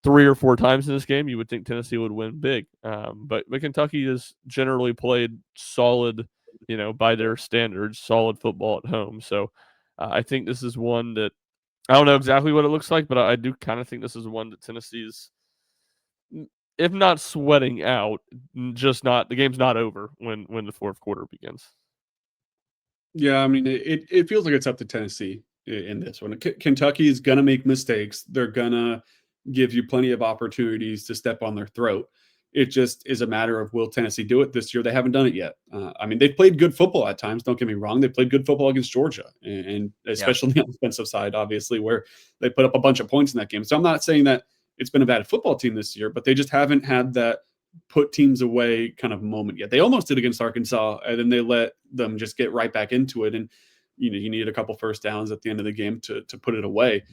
3 or 4 times in this game, you would think Tennessee would win big. But Kentucky has generally played solid, by their standards, solid football at home. So I think this is one that I don't know exactly what it looks like, but I do kind of think this is one that Tennessee's, if not sweating out, just not the game's not over when the fourth quarter begins. Yeah, I mean, it feels like it's up to Tennessee in this one. Kentucky is going to make mistakes. They're going to give you plenty of opportunities to step on their throat. It just is a matter of, will Tennessee do it this year? They haven't done it yet. I mean, they've played good football at times. Don't get me wrong. They played good football against Georgia, and especially on the offensive side, obviously, where they put up a bunch of points in that game. So I'm not saying that it's been a bad football team this year, but they just haven't had that put teams away kind of moment yet. They almost did against Arkansas, and then they let them just get right back into it. And, you needed a couple first downs at the end of the game to put it away.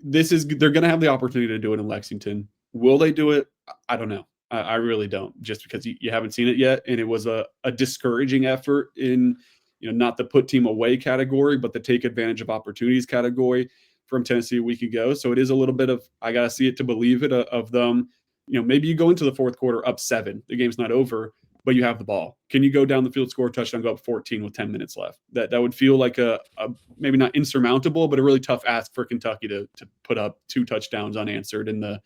They're going to have the opportunity to do it in Lexington. Will they do it? I don't know. I really don't, just because you haven't seen it yet. And it was a discouraging effort in, not the put team away category, but the take advantage of opportunities category from Tennessee a week ago. So it is a little bit of, I got to see it to believe it, of them. Maybe you go into the fourth quarter up 7, the game's not over, but you have the ball. Can you go down the field, score a touchdown, go up 14 with 10 minutes left? That would feel like a maybe not insurmountable, but a really tough ask for Kentucky to put up 2 touchdowns unanswered in the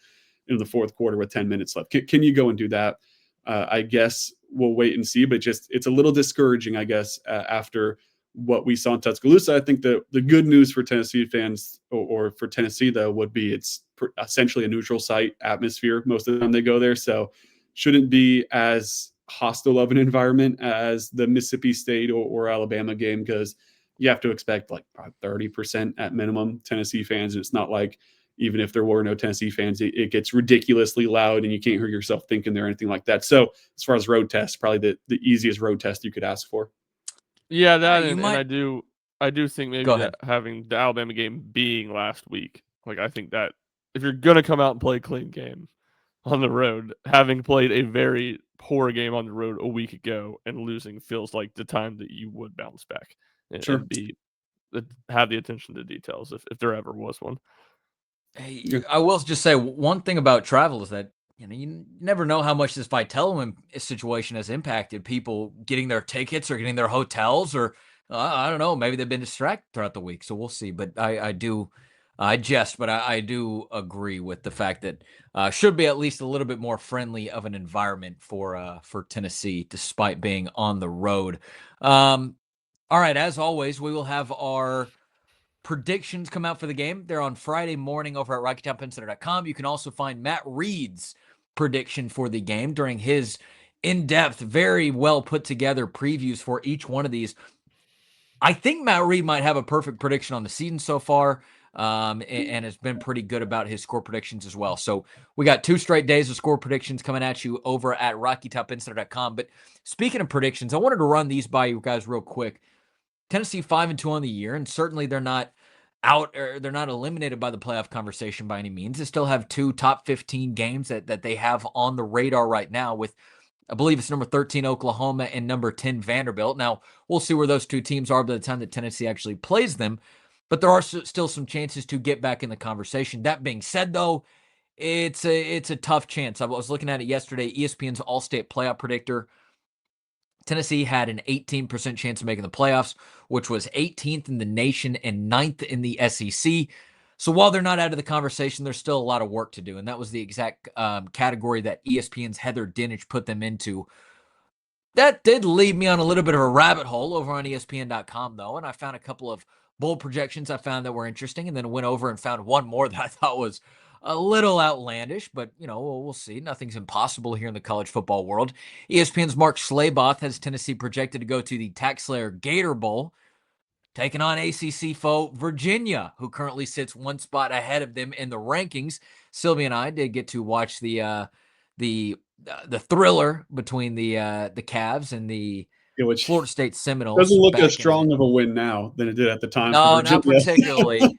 fourth quarter with 10 minutes left. Can you go and do that? I guess we'll wait and see, but it's a little discouraging, I guess, after what we saw in Tuscaloosa. I think the good news for Tennessee fans, or for Tennessee, though, would be it's essentially a neutral site atmosphere most of the time they go there. So shouldn't be as hostile of an environment as the Mississippi State or Alabama game, because you have to expect like 30% at minimum Tennessee fans. And it's not like, even if there were no Tennessee fans, it gets ridiculously loud and you can't hear yourself thinking there or anything like that. So as far as road tests, probably the easiest road test you could ask for. Yeah, that you and might- I do think maybe Go that having the Alabama game being last week, like I think that if you're gonna come out and play a clean game on the road, having played a very poor game on the road a week ago and losing feels like the time that you would bounce back and, Sure. have the attention to details if there ever was one. Hey, I will just say one thing about travel is that you never know how much this Vitello situation has impacted people getting their tickets or getting their hotels, or I don't know, maybe they've been distracted throughout the week. So we'll see. But I jest, but I do agree with the fact that should be at least a little bit more friendly of an environment for Tennessee, despite being on the road. All right, as always, we will have our predictions come out for the game. They're on Friday morning over at RockyTownPenCenter.com. You can also find Matt Reed's prediction for the game during his in-depth, very well put together previews for each one of these. I think Matt Reed might have a perfect prediction on the season so far, and has been pretty good about his score predictions as well. So we got 2 straight days of score predictions coming at you over at RockyTopInsider.com. But speaking of predictions, I wanted to run these by you guys real quick. Tennessee 5-2 on the year, and certainly they're not out, or they're not eliminated by the playoff conversation by any means. They still have 2 top 15 games that they have on the radar right now, with I believe it's number 13 Oklahoma and number 10 Vanderbilt. Now, we'll see where those 2 teams are by the time that Tennessee actually plays them, but there are still some chances to get back in the conversation. That being said, though, it's a tough chance. I was looking at it yesterday. ESPN's All-State Playoff Predictor, Tennessee had an 18% chance of making the playoffs, which was 18th in the nation and 9th in the SEC. So while they're not out of the conversation, there's still a lot of work to do. And that was the exact category that ESPN's Heather Dinich put them into. That did lead me on a little bit of a rabbit hole over on ESPN.com, though. And I found a couple of bold projections I found that were interesting, and then went over and found one more that I thought was a little outlandish, but, we'll see. Nothing's impossible here in the college football world. ESPN's Mark Schlabach has Tennessee projected to go to the TaxSlayer Gator Bowl, taking on ACC foe Virginia, who currently sits 1 spot ahead of them in the rankings. Sylvia and I did get to watch the thriller between the Cavs and the Which Florida State Seminoles. doesn't look as strong of a win now than it did at the time. No, not particularly.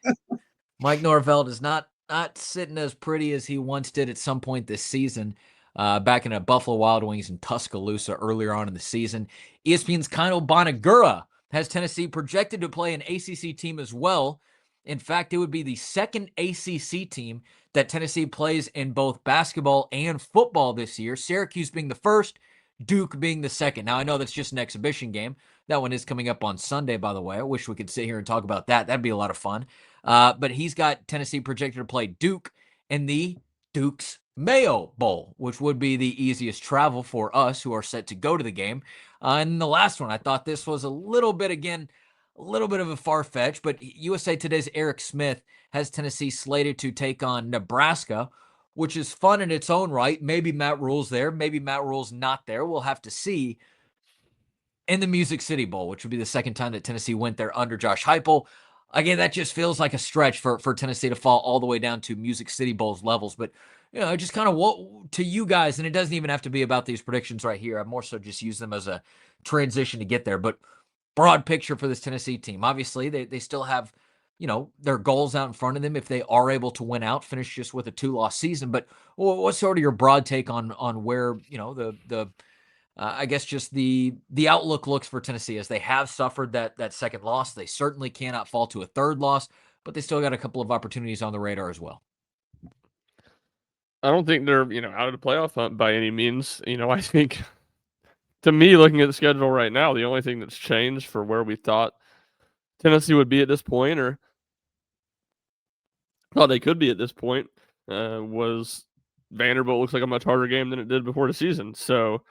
Mike Norvell is not sitting as pretty as he once did at some point this season, back in a Buffalo Wild Wings in Tuscaloosa earlier on in the season. ESPN's Kyle Bonagura has Tennessee projected to play an ACC team as well. In fact, it would be the second ACC team that Tennessee plays in both basketball and football this year, Syracuse being the first, Duke being the second. Now, I know that's just an exhibition game. That one is coming up on Sunday, by the way. I wish we could sit here and talk about that. That'd be a lot of fun. But he's got Tennessee projected to play Duke in the Duke's Mayo Bowl, which would be the easiest travel for us who are set to go to the game. And the last one, I thought this was a little bit of a far-fetched, but USA Today's Eric Smith has Tennessee slated to take on Nebraska, which is fun in its own right. Maybe Matt Rule's there. Maybe Matt Rule's not there. We'll have to see. In the Music City Bowl, which would be the second time that Tennessee went there under Josh Heupel. Again, that just feels like a stretch for Tennessee to fall all the way down to Music City Bowl's levels. But, just kind of what to you guys, and it doesn't even have to be about these predictions right here. I more so just use them as a transition to get there. But broad picture for this Tennessee team. Obviously, they still have their goals out in front of them if they are able to win out, finish just with a 2-loss season. But what's sort of your broad take on where, I guess just the outlook looks for Tennessee as they have suffered that second loss. They certainly cannot fall to a third loss, but they still got a couple of opportunities on the radar as well. I don't think they're, out of the playoff hunt by any means. I think, to me, looking at the schedule right now, the only thing that's changed for where we thought Tennessee would be at this point, or thought they could be at this point, was Vanderbilt looks like a much harder game than it did before the season. So,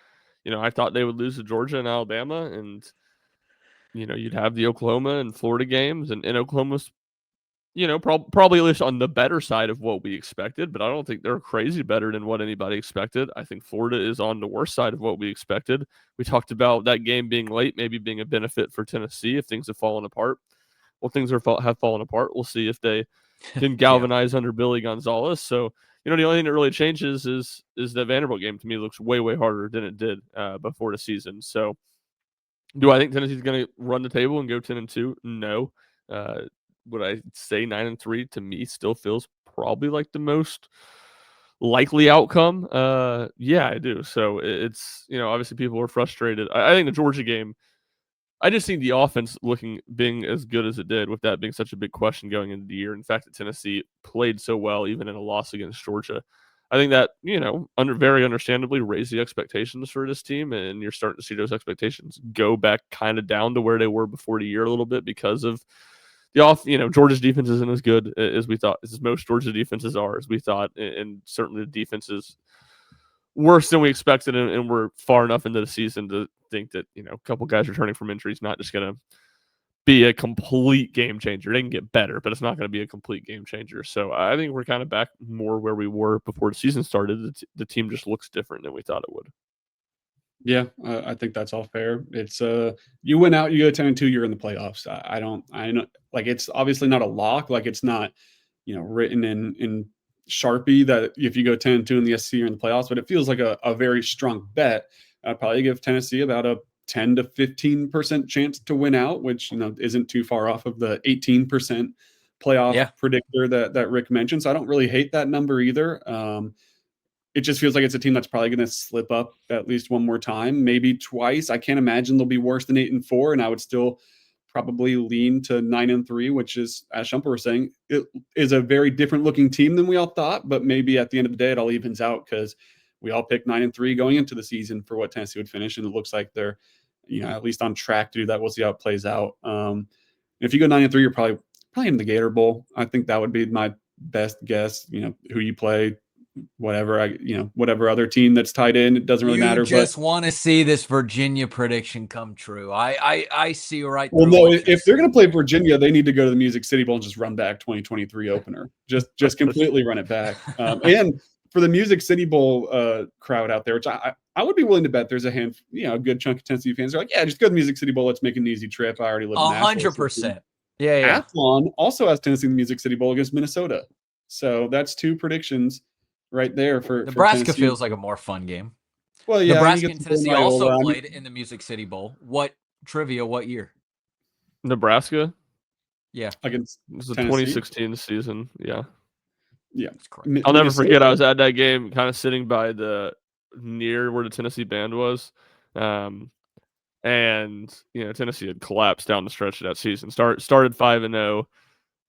I thought they would lose to Georgia and Alabama, and you'd have the Oklahoma and Florida games, and Oklahoma's, probably at least on the better side of what we expected, but I don't think they're crazy better than what anybody expected. I think Florida is on the worst side of what we expected. We talked about that game being late, maybe being a benefit for Tennessee if things have fallen apart. Well, things have fallen apart. We'll see if they can galvanize under Billy Gonzalez. So, the only thing that really changes is the Vanderbilt game. To me, looks way, way harder than it did before the season. So, do I think Tennessee's going to run the table and go 10-2? No. Would I say 9-3? To me, still feels probably like the most likely outcome. Yeah, I do. So it's obviously people were frustrated. I think the Georgia game, I just think the offense being as good as it did, with that being such a big question going into the year. In fact, that Tennessee played so well even in a loss against Georgia. I think that, very understandably raised the expectations for this team, and you're starting to see those expectations go back kind of down to where they were before the year a little bit because of Georgia's defense isn't as good as we thought, as most Georgia defenses are, as we thought, and certainly the defense is worse than we expected, and we're far enough into the season to think that, a couple guys returning from injury is not just going to be a complete game changer. They can get better, but it's not going to be a complete game changer. So I think we're kind of back more where we were before the season started. The team just looks different than we thought it would. Yeah, I think that's all fair. It's you win out, you go 10-2, you're in the playoffs. I know, like, it's obviously not a lock, like it's not, written in Sharpie that if you go 10-2 in the SEC, you're in the playoffs, but it feels like a very strong bet. I'd probably give Tennessee about a 10 to 15% chance to win out, which isn't too far off of the 18% playoff predictor that Rick mentioned. So I don't really hate that number either. It just feels like it's a team that's probably going to slip up at least one more time, maybe twice. I can't imagine they'll be worse than 8-4, and I would still probably lean to 9-3, which is, as Shumper was saying, it is a very different looking team than we all thought. But maybe at the end of the day, it all evens out because we all picked 9-3 going into the season for what Tennessee would finish, and it looks like they're, at least on track to do that. We'll see how it plays out. If you go 9-3, you're probably in the Gator Bowl. I think that would be my best guess. Who you play, whatever whatever other team that's tied in, it doesn't really matter. You just want to see this Virginia prediction come true. I see right through. Well, no, if they're going to play Virginia, they need to go to the Music City Bowl and just run back 2023 opener. Just completely run it back. And for the Music City Bowl crowd out there, which I would be willing to bet there's a good chunk of Tennessee fans are like, yeah, just go to the Music City Bowl. Let's make an easy trip. I already live in Nashville. 100%. Yeah. Athlon also has Tennessee in the Music City Bowl against Minnesota. So that's two predictions right there for Nebraska. Tennessee. Feels like a more fun game. Well, yeah, Nebraska and Tennessee also played in the Music City Bowl. What trivia? What year? Nebraska. Yeah, against it was the 2016 season. Yeah. I'll never forget. I was at that game, kind of sitting by near where the Tennessee band was, and Tennessee had collapsed down the stretch of that season. Started 5-0,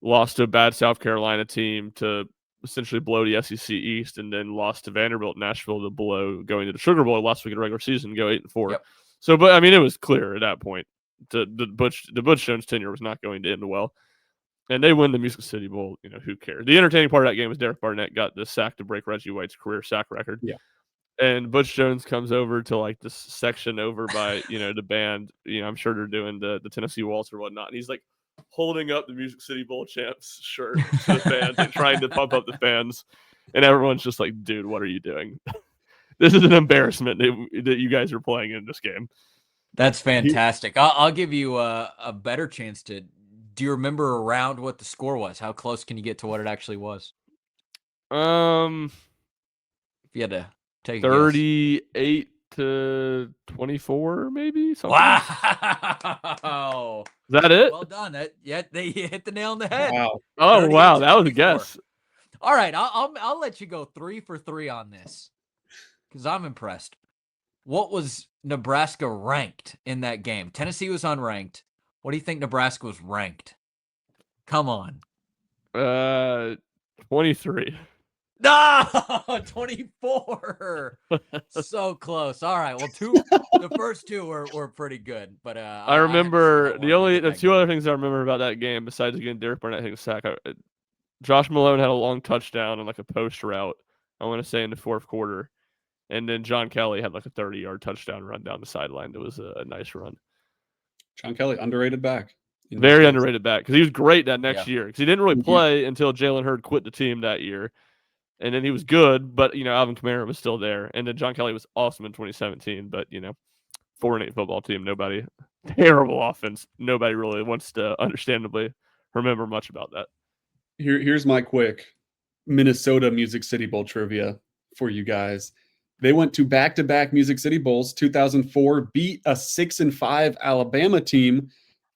lost to a bad South Carolina team to essentially blow the SEC East, and then lost to Vanderbilt, Nashville to blow going to the Sugar Bowl last week of the regular season, go 8-4. Yep. So, but I mean, it was clear at that point the Butch Jones tenure was not going to end well, and they win the Music City Bowl. Who cares? The entertaining part of that game was Derek Barnett got the sack to break Reggie White's career sack record. Yeah. And Butch Jones comes over to like this section over by the band. I'm sure they're doing the Tennessee Waltz or whatnot, and he's like holding up the Music City Bowl champs shirt to the fans and trying to pump up the fans, and everyone's just like, dude, what are you doing? This is an embarrassment that you guys are playing in this game. That's fantastic. I'll give you a better chance to. Do you remember around what the score was? How close can you get to what it actually was? If you had to take 38 28-24, maybe something. Wow. Is that it? Well done. They hit the nail on the head. Wow. Oh wow, that was a 38-24. guess. All right, I'll let you go 3 for 3 on this because I'm impressed. What was Nebraska ranked in that game? Tennessee was unranked. What do you think Nebraska was ranked? Come on. 23. No, 24. So close. All right. Well, the first two were pretty good, but I remember the two game. other things I remember about that game besides again Derek Barnett hitting a sack. Josh Malone had a long touchdown on like a post route. I want to say in the fourth quarter, and then John Kelly had like a 30-yard touchdown run down the sideline. That was a nice run. John Kelly, underrated back. Very underrated back because he was great that next Yeah. year because he didn't really play until Jalen Hurd quit the team that year. And then he was good, but, Alvin Kamara was still there. And then John Kelly was awesome in 2017, but, 4-8 football team, terrible offense. Nobody really wants to understandably remember much about that. Here's my quick Minnesota Music City Bowl trivia for you guys. They went to back-to-back Music City Bowls. 2004 beat a 6-5 Alabama team.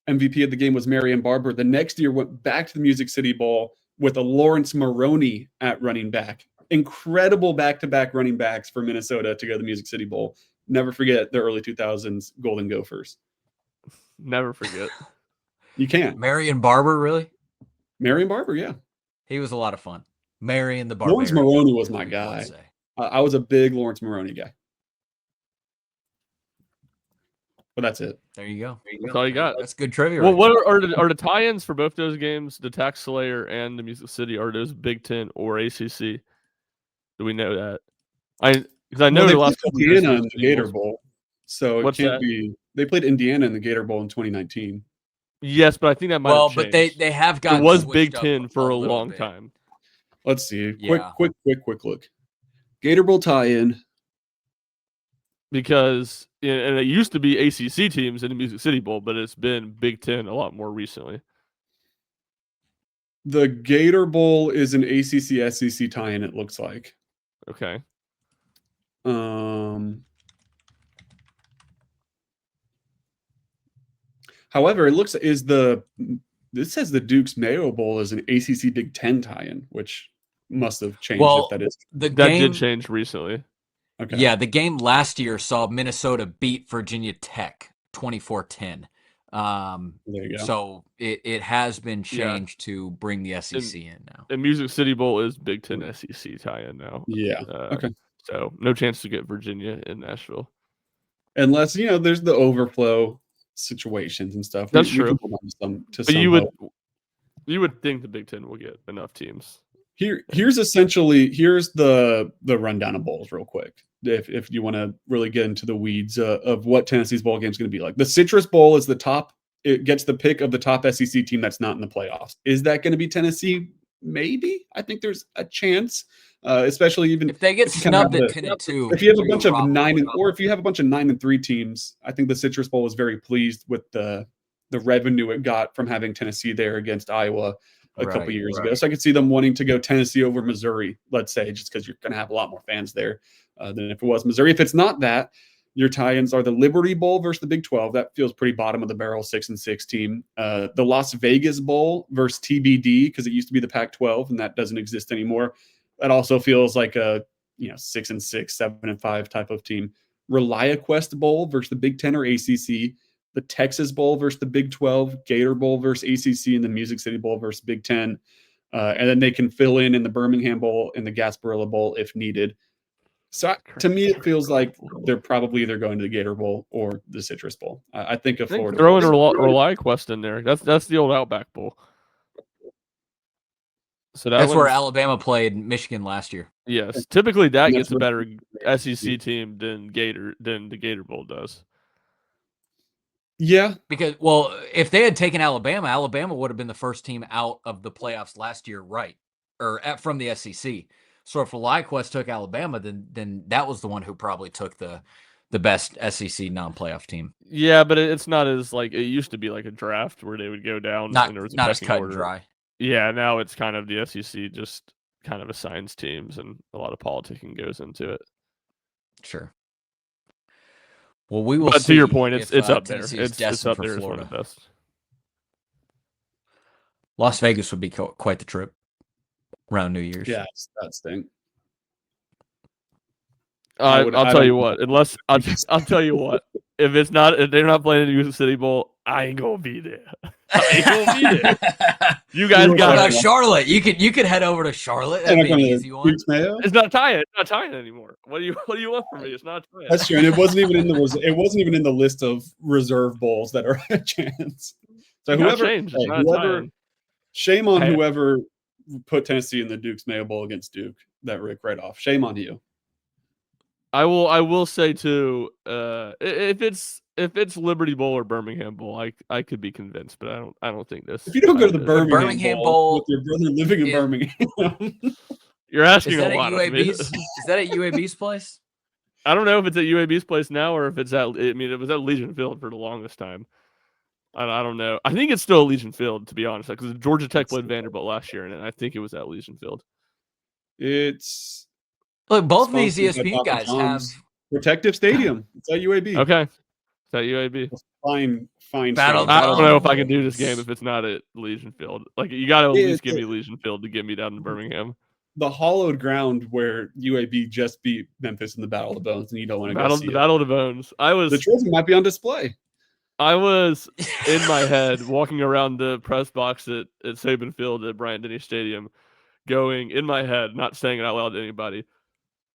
MVP of the game was Marion Barber. The next year went back to the Music City Bowl with a Lawrence Maroney at running back. Incredible back-to-back running backs for Minnesota to go to the Music City Bowl. Never forget the early 2000s Golden Gophers. Never forget. You can't. Marion Barber, really? Marion Barber, yeah. He was a lot of fun. Marion the Barbarian. Lawrence Maroney was my guy. I was a big Lawrence Maroney guy. But that's it. There you go. That's all you got. That's good trivia. Well, right what are the tie-ins for both those games? The Tax Slayer and the Music City. Are those Big Ten or ACC? Do we know that? Because I know they the last played couple years Indiana in the Gator Bowl, so What's it can't that? be. They played Indiana in the Gator Bowl in 2019. Yes, but I think that might have but changed. they have got It was switched Big up Ten for a little long bit. time. Let's see. Yeah. Quick look. Gator Bowl tie-in. Because and it used to be ACC teams in the Music City Bowl, but it's been Big Ten a lot more recently. The Gator Bowl is an ACC SEC tie-in. It looks like. Okay. However, it looks this says the Duke's Mayo Bowl is an ACC Big Ten tie-in, which must have changed if that is. That did change recently. Okay. Yeah, the game last year saw Minnesota beat Virginia Tech 24-10. There you go. So it has been changed to bring the SEC in now. The Music City Bowl is Big Ten SEC tie-in now. Yeah. Okay. So no chance to get Virginia in Nashville. Unless, there's the overflow situations and stuff. That's true. But you would think the Big Ten will get enough teams. Here's the rundown of bowls real quick. If you want to really get into the weeds of what Tennessee's bowl game is going to be like. The Citrus Bowl is the top. It gets the pick of the top SEC team that's not in the playoffs. Is that going to be Tennessee? Maybe. I think there's a chance, especially even if they get snubbed at 10-2. If you have a bunch of 9-3 teams, I think the Citrus Bowl was very pleased with the revenue it got from having Tennessee there against Iowa a couple years ago. So I could see them wanting to go Tennessee over Missouri, let's say, just because you're going to have a lot more fans there than if it was Missouri. If it's not that, your tie-ins are the Liberty Bowl versus the Big 12. That feels pretty bottom of the barrel 6-6 team. The Las Vegas Bowl versus TBD, because it used to be the Pac-12 and that doesn't exist anymore. That also feels like a 6-6, 7-5 type of team. ReliaQuest Bowl versus the Big 10 or ACC. The Texas Bowl versus the Big 12, Gator Bowl versus ACC, and the Music City Bowl versus Big 10. And then they can fill in the Birmingham Bowl and the Gasparilla Bowl if needed. So to me, it feels like they're probably either going to the Gator Bowl or the Citrus Bowl. I think of Florida. Throw in ReliaQuest in there. That's the old Outback Bowl. So that's where Alabama played Michigan last year. Yes, typically that gets a better SEC team than the Gator Bowl does. Yeah, because if they had taken Alabama would have been the first team out of the playoffs last year, right? Or from the SEC. So if ReliaQuest took Alabama, then that was the one who probably took the best SEC non-playoff team. Yeah, but it's not as like it used to be like a draft where they would go down. Not as cut and dry. Yeah, now it's kind of the SEC just kind of assigns teams and a lot of politicking goes into it. Sure. Well, we will But see. to your point, if, it's up there. Tennessee is It's destined up for there as one Florida. of the best. Las Vegas would be quite the trip around New Year's. Yeah, that stink. I'll tell you what. Unless I'll tell you what. If they're not playing in the Music City Bowl, I ain't gonna be there. I ain't gonna be there. You guys What got about it. Charlotte? You could head over to Charlotte. That'd be an easy one. It's not tying. It's not tying anymore. What do you want from me? It's not tying. That's true, and it wasn't even in the list of reserve bowls that are a chance. So shame on whoever put Tennessee in the Duke's Mayo Bowl against Duke. That Rick right off. Shame on you. I will say too, if it's Liberty Bowl or Birmingham Bowl, I could be convinced, but I don't think this. If you don't go to the Birmingham Bowl with your brother living in Birmingham, you're asking a lot of me. Is that at UAB's place? I don't know if it's at UAB's place now or if it's at. I mean, it was at Legion Field for the longest time. I don't know. I think it's still at Legion Field, to be honest, because Georgia Tech played Vanderbilt last year, and I think it was at Legion Field. It's. Look, both of these ESPN guys have Protective Stadium. It's at UAB. Okay, it's at UAB. Fine. Battle. I don't know if I can do this game if it's not at Legion Field. Like you got to at least give me Legion Field to get me down to Birmingham. The hollowed ground where UAB just beat Memphis in the Battle of the Bones, and you don't want to go see it. Battle of the Bones. The trophy might be on display. I was in my head walking around the press box at Saban Field at Bryant-Denny Stadium, going in my head, not saying it out loud to anybody.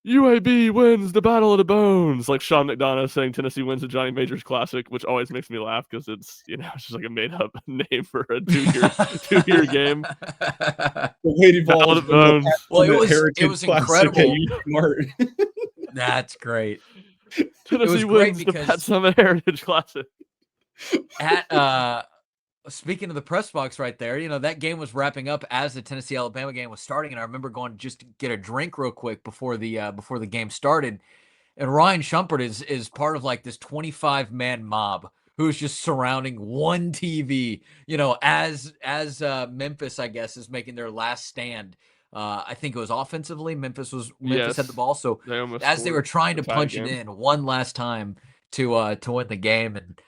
UAB wins the Battle of the Bones, like Sean McDonough saying Tennessee wins the Johnny Majors Classic, which always makes me laugh because it's just like a made up name for a two-year game. Battle of the Bones. Well, it was incredible. That's great. Tennessee wins the Pat Summit Heritage Classic. Speaking of the press box right there, that game was wrapping up as the Tennessee-Alabama game was starting, and I remember going just to get a drink real quick before the game started. And Ryan Shumpert is part of like this 25-man mob who's just surrounding one TV, as Memphis, I guess, is making their last stand. I think it was offensively. Memphis had the ball, so as they were trying to punch it in one last time to win the game, and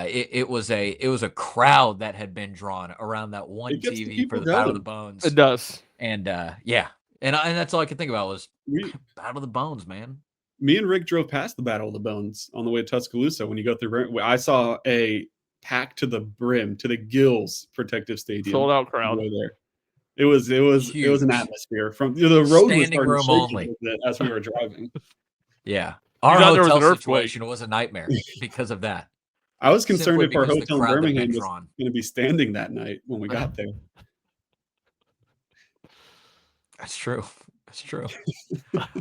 it was a crowd that had been drawn around that one TV for the Battle of the Bones. It does, and and that's all I could think about was Battle of the Bones, man. Me and Rick drove past the Battle of the Bones on the way to Tuscaloosa. When you go through, I saw a packed to the brim, to the gills, Protective Stadium, sold out crowd there. It was an atmosphere from the road was starting to shake a little bit as we were driving. Yeah, our hotel situation was a nightmare because of that. I was concerned if our hotel in Birmingham was going to be standing that night when we got there. That's true.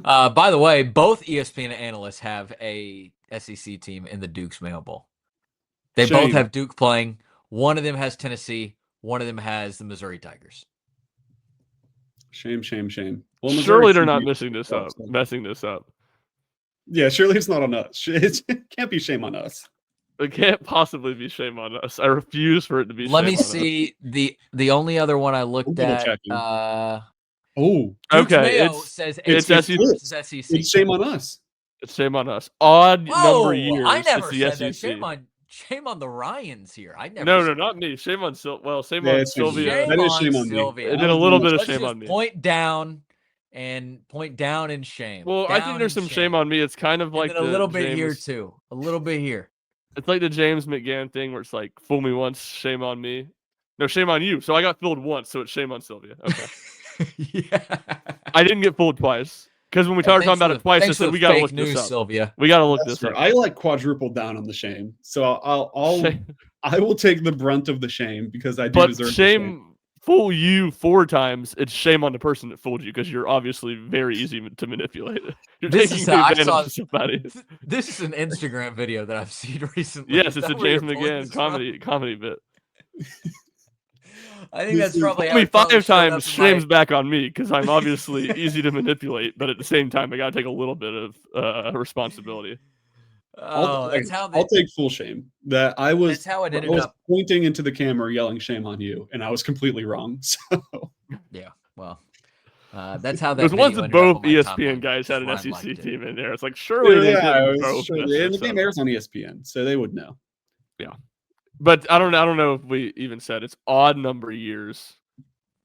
By the way, both ESPN analysts have a SEC team in the Duke's Mayo Bowl. They both have Duke playing. One of them has Tennessee. One of them has the Missouri Tigers. Shame. Well, surely they're not messing this up. Yeah, surely it's not on us. It can't be shame on us. It can't possibly be shame on us. I refuse for it to be. Let me see the only other one I looked at. Okay. Says it's SEC. It's shame on us. It's shame on us. Odd number of years. I never said that. Shame on the Ryans here. I never. No, not me. Shame on Sylvia. That is shame on Sylvia. And then a little bit of shame on me. Point down in shame. Well, I think there's some shame on me. It's kind of like a little bit here too. A little bit here. It's like the James McGann thing where it's like, fool me once, shame on me. No, shame on you. So I got fooled once, so it's shame on Sylvia. Okay. Yeah. I didn't get fooled twice. Because when we started talking about it twice, I said we gotta look this up. Sylvia. We gotta look this up. I like quadrupled down on the shame. So I will take the brunt of the shame because I do deserve shame. Fool you 4 times, it's shame on the person that fooled you because you're obviously very easy to manipulate. You're taking advantage of somebody. This is an Instagram video that I've seen recently. Yes, it's a James McGann comedy bit. I think that's probably me 5 times. Shame's back on me because I'm obviously easy to manipulate, but at the same time, I gotta take a little bit of responsibility. I'll take full shame that I was. That's how it ended up. Pointing into the camera, yelling "shame on you," and I was completely wrong. So yeah, well, That's how that There's ones video that ended up both on my ESPN timeline, guys had an Ryan SEC liked it. team in there. It's like surely they Yeah, didn't I was both. sure. mess And the this game up. airs on ESPN, so they would know. But I don't know if we even said it's odd number years.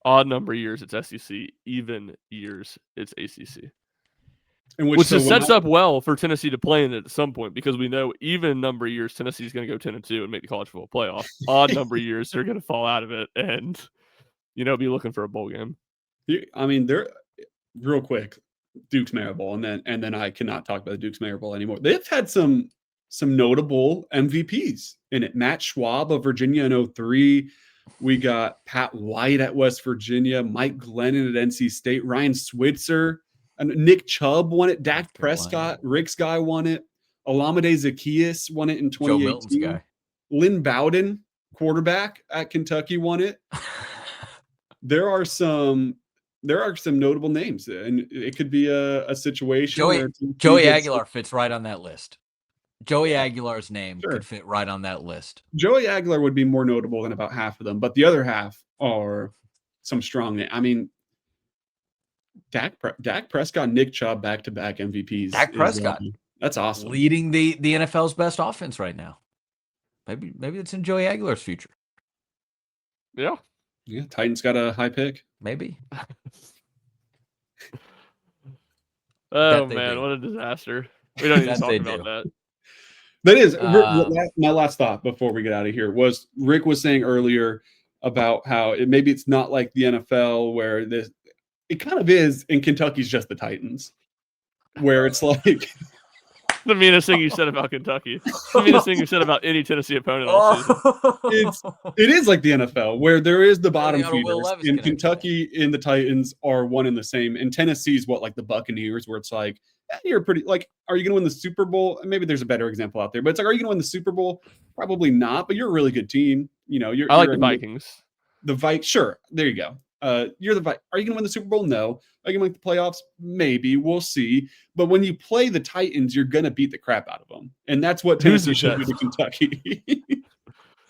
Odd number years it's SEC. Even years it's ACC. And Which so just when sets up well for Tennessee to play in it at some point because we know even number years Tennessee is going to go 10-2 and make the college football playoff. Odd number years they're going to fall out of it and be looking for a bowl game. I mean, they're real quick. Duke's Mayo Bowl, and then I cannot talk about the Duke's Mayo Bowl anymore. They've had some notable MVPs in it. Matt Schwab of Virginia in 2003. We got Pat White at West Virginia, Mike Glennon at NC State, Ryan Switzer, and Nick Chubb won it. Dak Prescott, Rick's guy won it. Olamide Zaccheaus won it in Joe Milton's 2018. guy. Lynn Bowden, quarterback at Kentucky, won it. There are some notable names, and it could be a situation where Joey Aguilar fits right on that list. Joey Aguilar's name Sure. could fit right on that list. Joey Aguilar would be more notable than about half of them, but the other half are some strong names. I mean, Dak Prescott, Nick Chubb, back-to-back MVPs. Dak Prescott. That's awesome. Leading the NFL's best offense right now. Maybe it's in Joey Aguilar's future. Yeah. Yeah, Titans got a high pick. Maybe. Oh, they man, do. what a disaster. We don't even That talk they about do. that. That is my last thought before we get out of here was Rick was saying earlier about how maybe it's not like the NFL where it kind of is, and Kentucky's just the Titans, where it's like The meanest thing you said about Kentucky. The meanest thing you said about any Tennessee opponent all season. it is like the NFL where there is the bottom got a Will feeders, Levis and connection Kentucky and the Titans are one and the same. And Tennessee's like the Buccaneers, where it's like you're pretty like, are you going to win the Super Bowl? Maybe there's a better example out there, but it's like, are you going to win the Super Bowl? Probably not, but you're a really good team. I like the Vikings. The Vikings, sure. There you go. You're the Are you going to win the Super Bowl? No. Are you going to make the playoffs? Maybe. We'll see. But when you play the Titans, you're going to beat the crap out of them, and that's what Tennessee should do to Kentucky.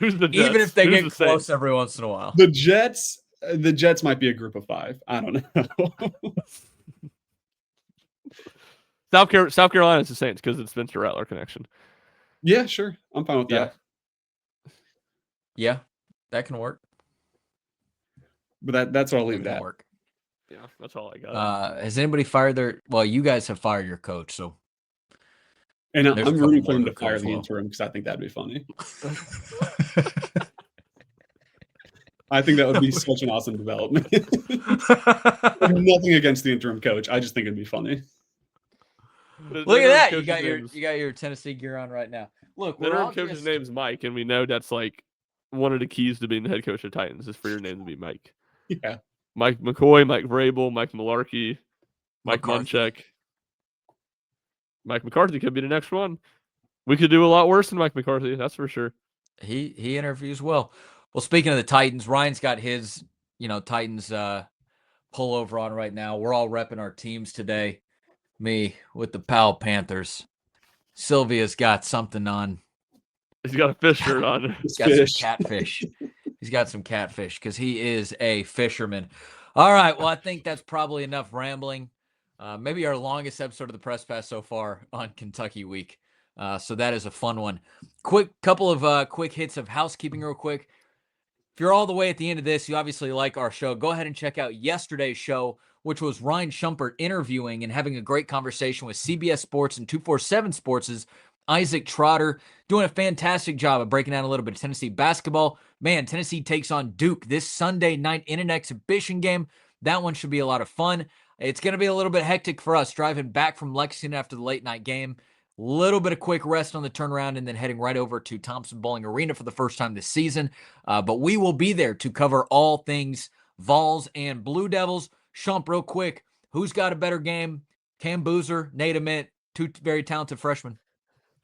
Who's the Jets? Even if they Who's get close every once in a while. The Jets might be a group of 5. I don't know. South Carolina's the Saints because it's Spencer Rattler connection. Yeah, sure. I'm fine with that. Yeah, that can work. But that's what I'll leave it at. Work. Yeah, that's all I got. Has anybody fired you guys have fired your coach, so. And I'm rooting for them to more fire to the go. interim because I think that'd be funny. I think that would be such an awesome development. Nothing against the interim coach. I just think it'd be funny. Look at that. You got your Tennessee gear on right now. Look, the interim coach's name's Mike, and we know that's like one of the keys to being the head coach of Titans is for your name to be Mike. Yeah. Mike McCoy, Mike Vrabel, Mike Malarkey, Mike Munchak. Mike McCarthy could be the next one. We could do a lot worse than Mike McCarthy, that's for sure. He interviews well. Well, speaking of the Titans, Ryan's got his, Titans pullover on right now. We're all repping our teams today. Me with the Powell Panthers. Sylvia's got something on. He's got a fish shirt on. He's got some catfish. He's got some catfish because he is a fisherman. All right. Well, I think that's probably enough rambling. Maybe our longest episode of the Press Pass so far on Kentucky week. So that is a fun one. Couple of quick hits of housekeeping real quick. If you're all the way at the end of this, you obviously like our show. Go ahead and check out yesterday's show, which was Ryan Shumpert interviewing and having a great conversation with CBS Sports and 247 Sports' Isaac Trotter, doing a fantastic job of breaking down a little bit of Tennessee basketball. Man, Tennessee takes on Duke this Sunday night in an exhibition game. That one should be a lot of fun. It's going to be a little bit hectic for us driving back from Lexington after the late night game. Little bit of quick rest on the turnaround and then heading right over to Thompson Bowling Arena for the first time this season. But we will be there to cover all things Vols and Blue Devils. Shump, real quick, who's got a better game? Cam Boozer, Nate Ament, two very talented freshmen.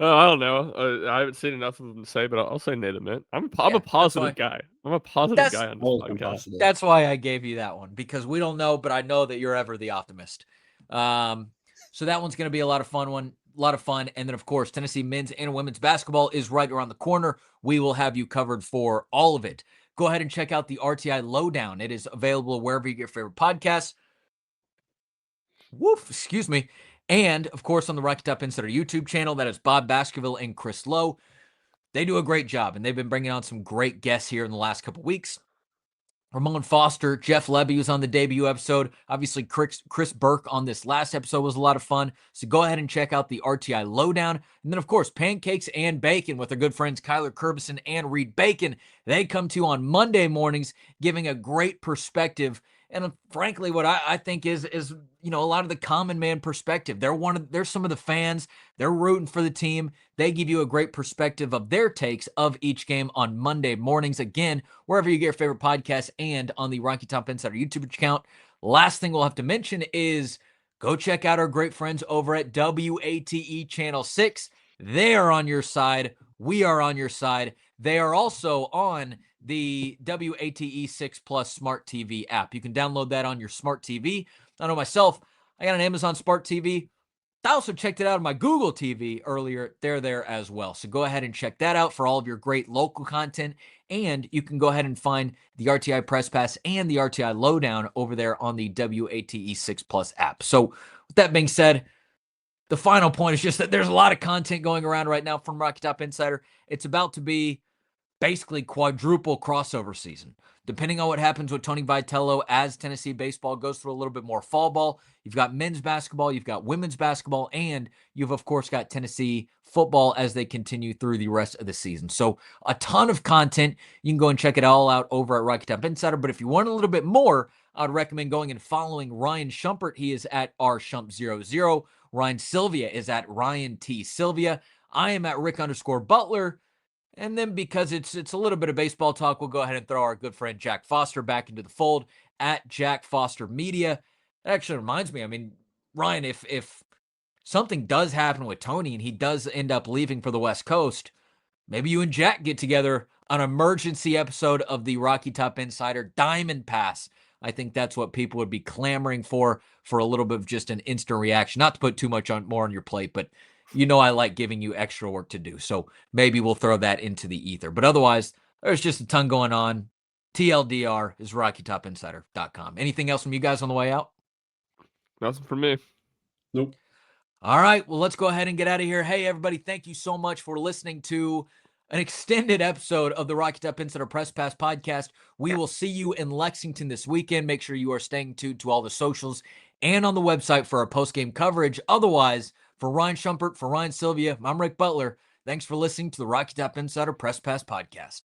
Oh, I don't know. I haven't seen enough of them to say, but I'll say Nate Ament. I'm a positive guy. I'm a positive guy on this podcast. That's why I gave you that one, because we don't know, but I know that you're ever the optimist. So that one's going to be a lot of fun. And then, of course, Tennessee men's and women's basketball is right around the corner. We will have you covered for all of it. Go ahead and check out the RTI Lowdown. It is available wherever you get your favorite podcasts. excuse me. And, of course, on the Rocky Top Insider YouTube channel, that is Bob Baskerville and Chris Lowe. They do a great job, and they've been bringing on some great guests here in the last couple weeks. Ramon Foster, Jeff Levy was on the debut episode. Obviously, Chris Burke on this last episode was a lot of fun. So go ahead and check out the RTI Lowdown. And then, of course, Pancakes and Bacon with our good friends Kyler Kerbyson and Reed Bacon. They come to you on Monday mornings, giving a great perspective. And frankly, what I think is a lot of the common man perspective. They're some of the fans. They're rooting for the team. They give you a great perspective of their takes of each game on Monday mornings. Again, wherever you get your favorite podcasts and on the Rocky Top Insider YouTube account. Last thing we'll have to mention is go check out our great friends over at WATE Channel 6. They are on your side. We are on your side. They are also on the WATE 6 Plus Smart TV app. You can download that on your smart TV. I know myself, I got an Amazon Smart TV. I also checked it out on my Google TV earlier. They're there as well. So go ahead and check that out for all of your great local content. And you can go ahead and find the RTI Press Pass and the RTI Lowdown over there on the WATE 6 Plus app. So with that being said, the final point is just that there's a lot of content going around right now from Rocky Top Insider. It's about to be basically quadruple crossover season. Depending on what happens with Tony Vitello as Tennessee baseball goes through a little bit more fall ball, you've got men's basketball, you've got women's basketball, and you've, of course, got Tennessee football as they continue through the rest of the season. So a ton of content. You can go and check it all out over at Rocky Top Insider. But if you want a little bit more, I'd recommend going and following Ryan Shumpert. He is at rshump00. Ryan Sylvia is at Ryan T. Sylvia. I am at Rick_Butler. And then because it's a little bit of baseball talk, we'll go ahead and throw our good friend Jack Foster back into the fold at Jack Foster Media. That actually reminds me, Ryan, if something does happen with Tony and he does end up leaving for the West Coast, maybe you and Jack get together on an emergency episode of the Rocky Top Insider Diamond Pass. I think that's what people would be clamoring for a little bit of just an instant reaction. Not to put too much more on your plate, but I like giving you extra work to do. So maybe we'll throw that into the ether. But otherwise, there's just a ton going on. TLDR is RockyTopInsider.com. Anything else from you guys on the way out? Nothing from me. Nope. All right. Well, let's go ahead and get out of here. Hey, everybody, thank you so much for listening to an extended episode of the Rocky Top Insider Press Pass podcast. We will see you in Lexington this weekend. Make sure you are staying tuned to all the socials and on the website for our post-game coverage. Otherwise, for Ryan Shumpert, for Ryan Sylvia, I'm Rick Butler. Thanks for listening to the Rocky Top Insider Press Pass podcast.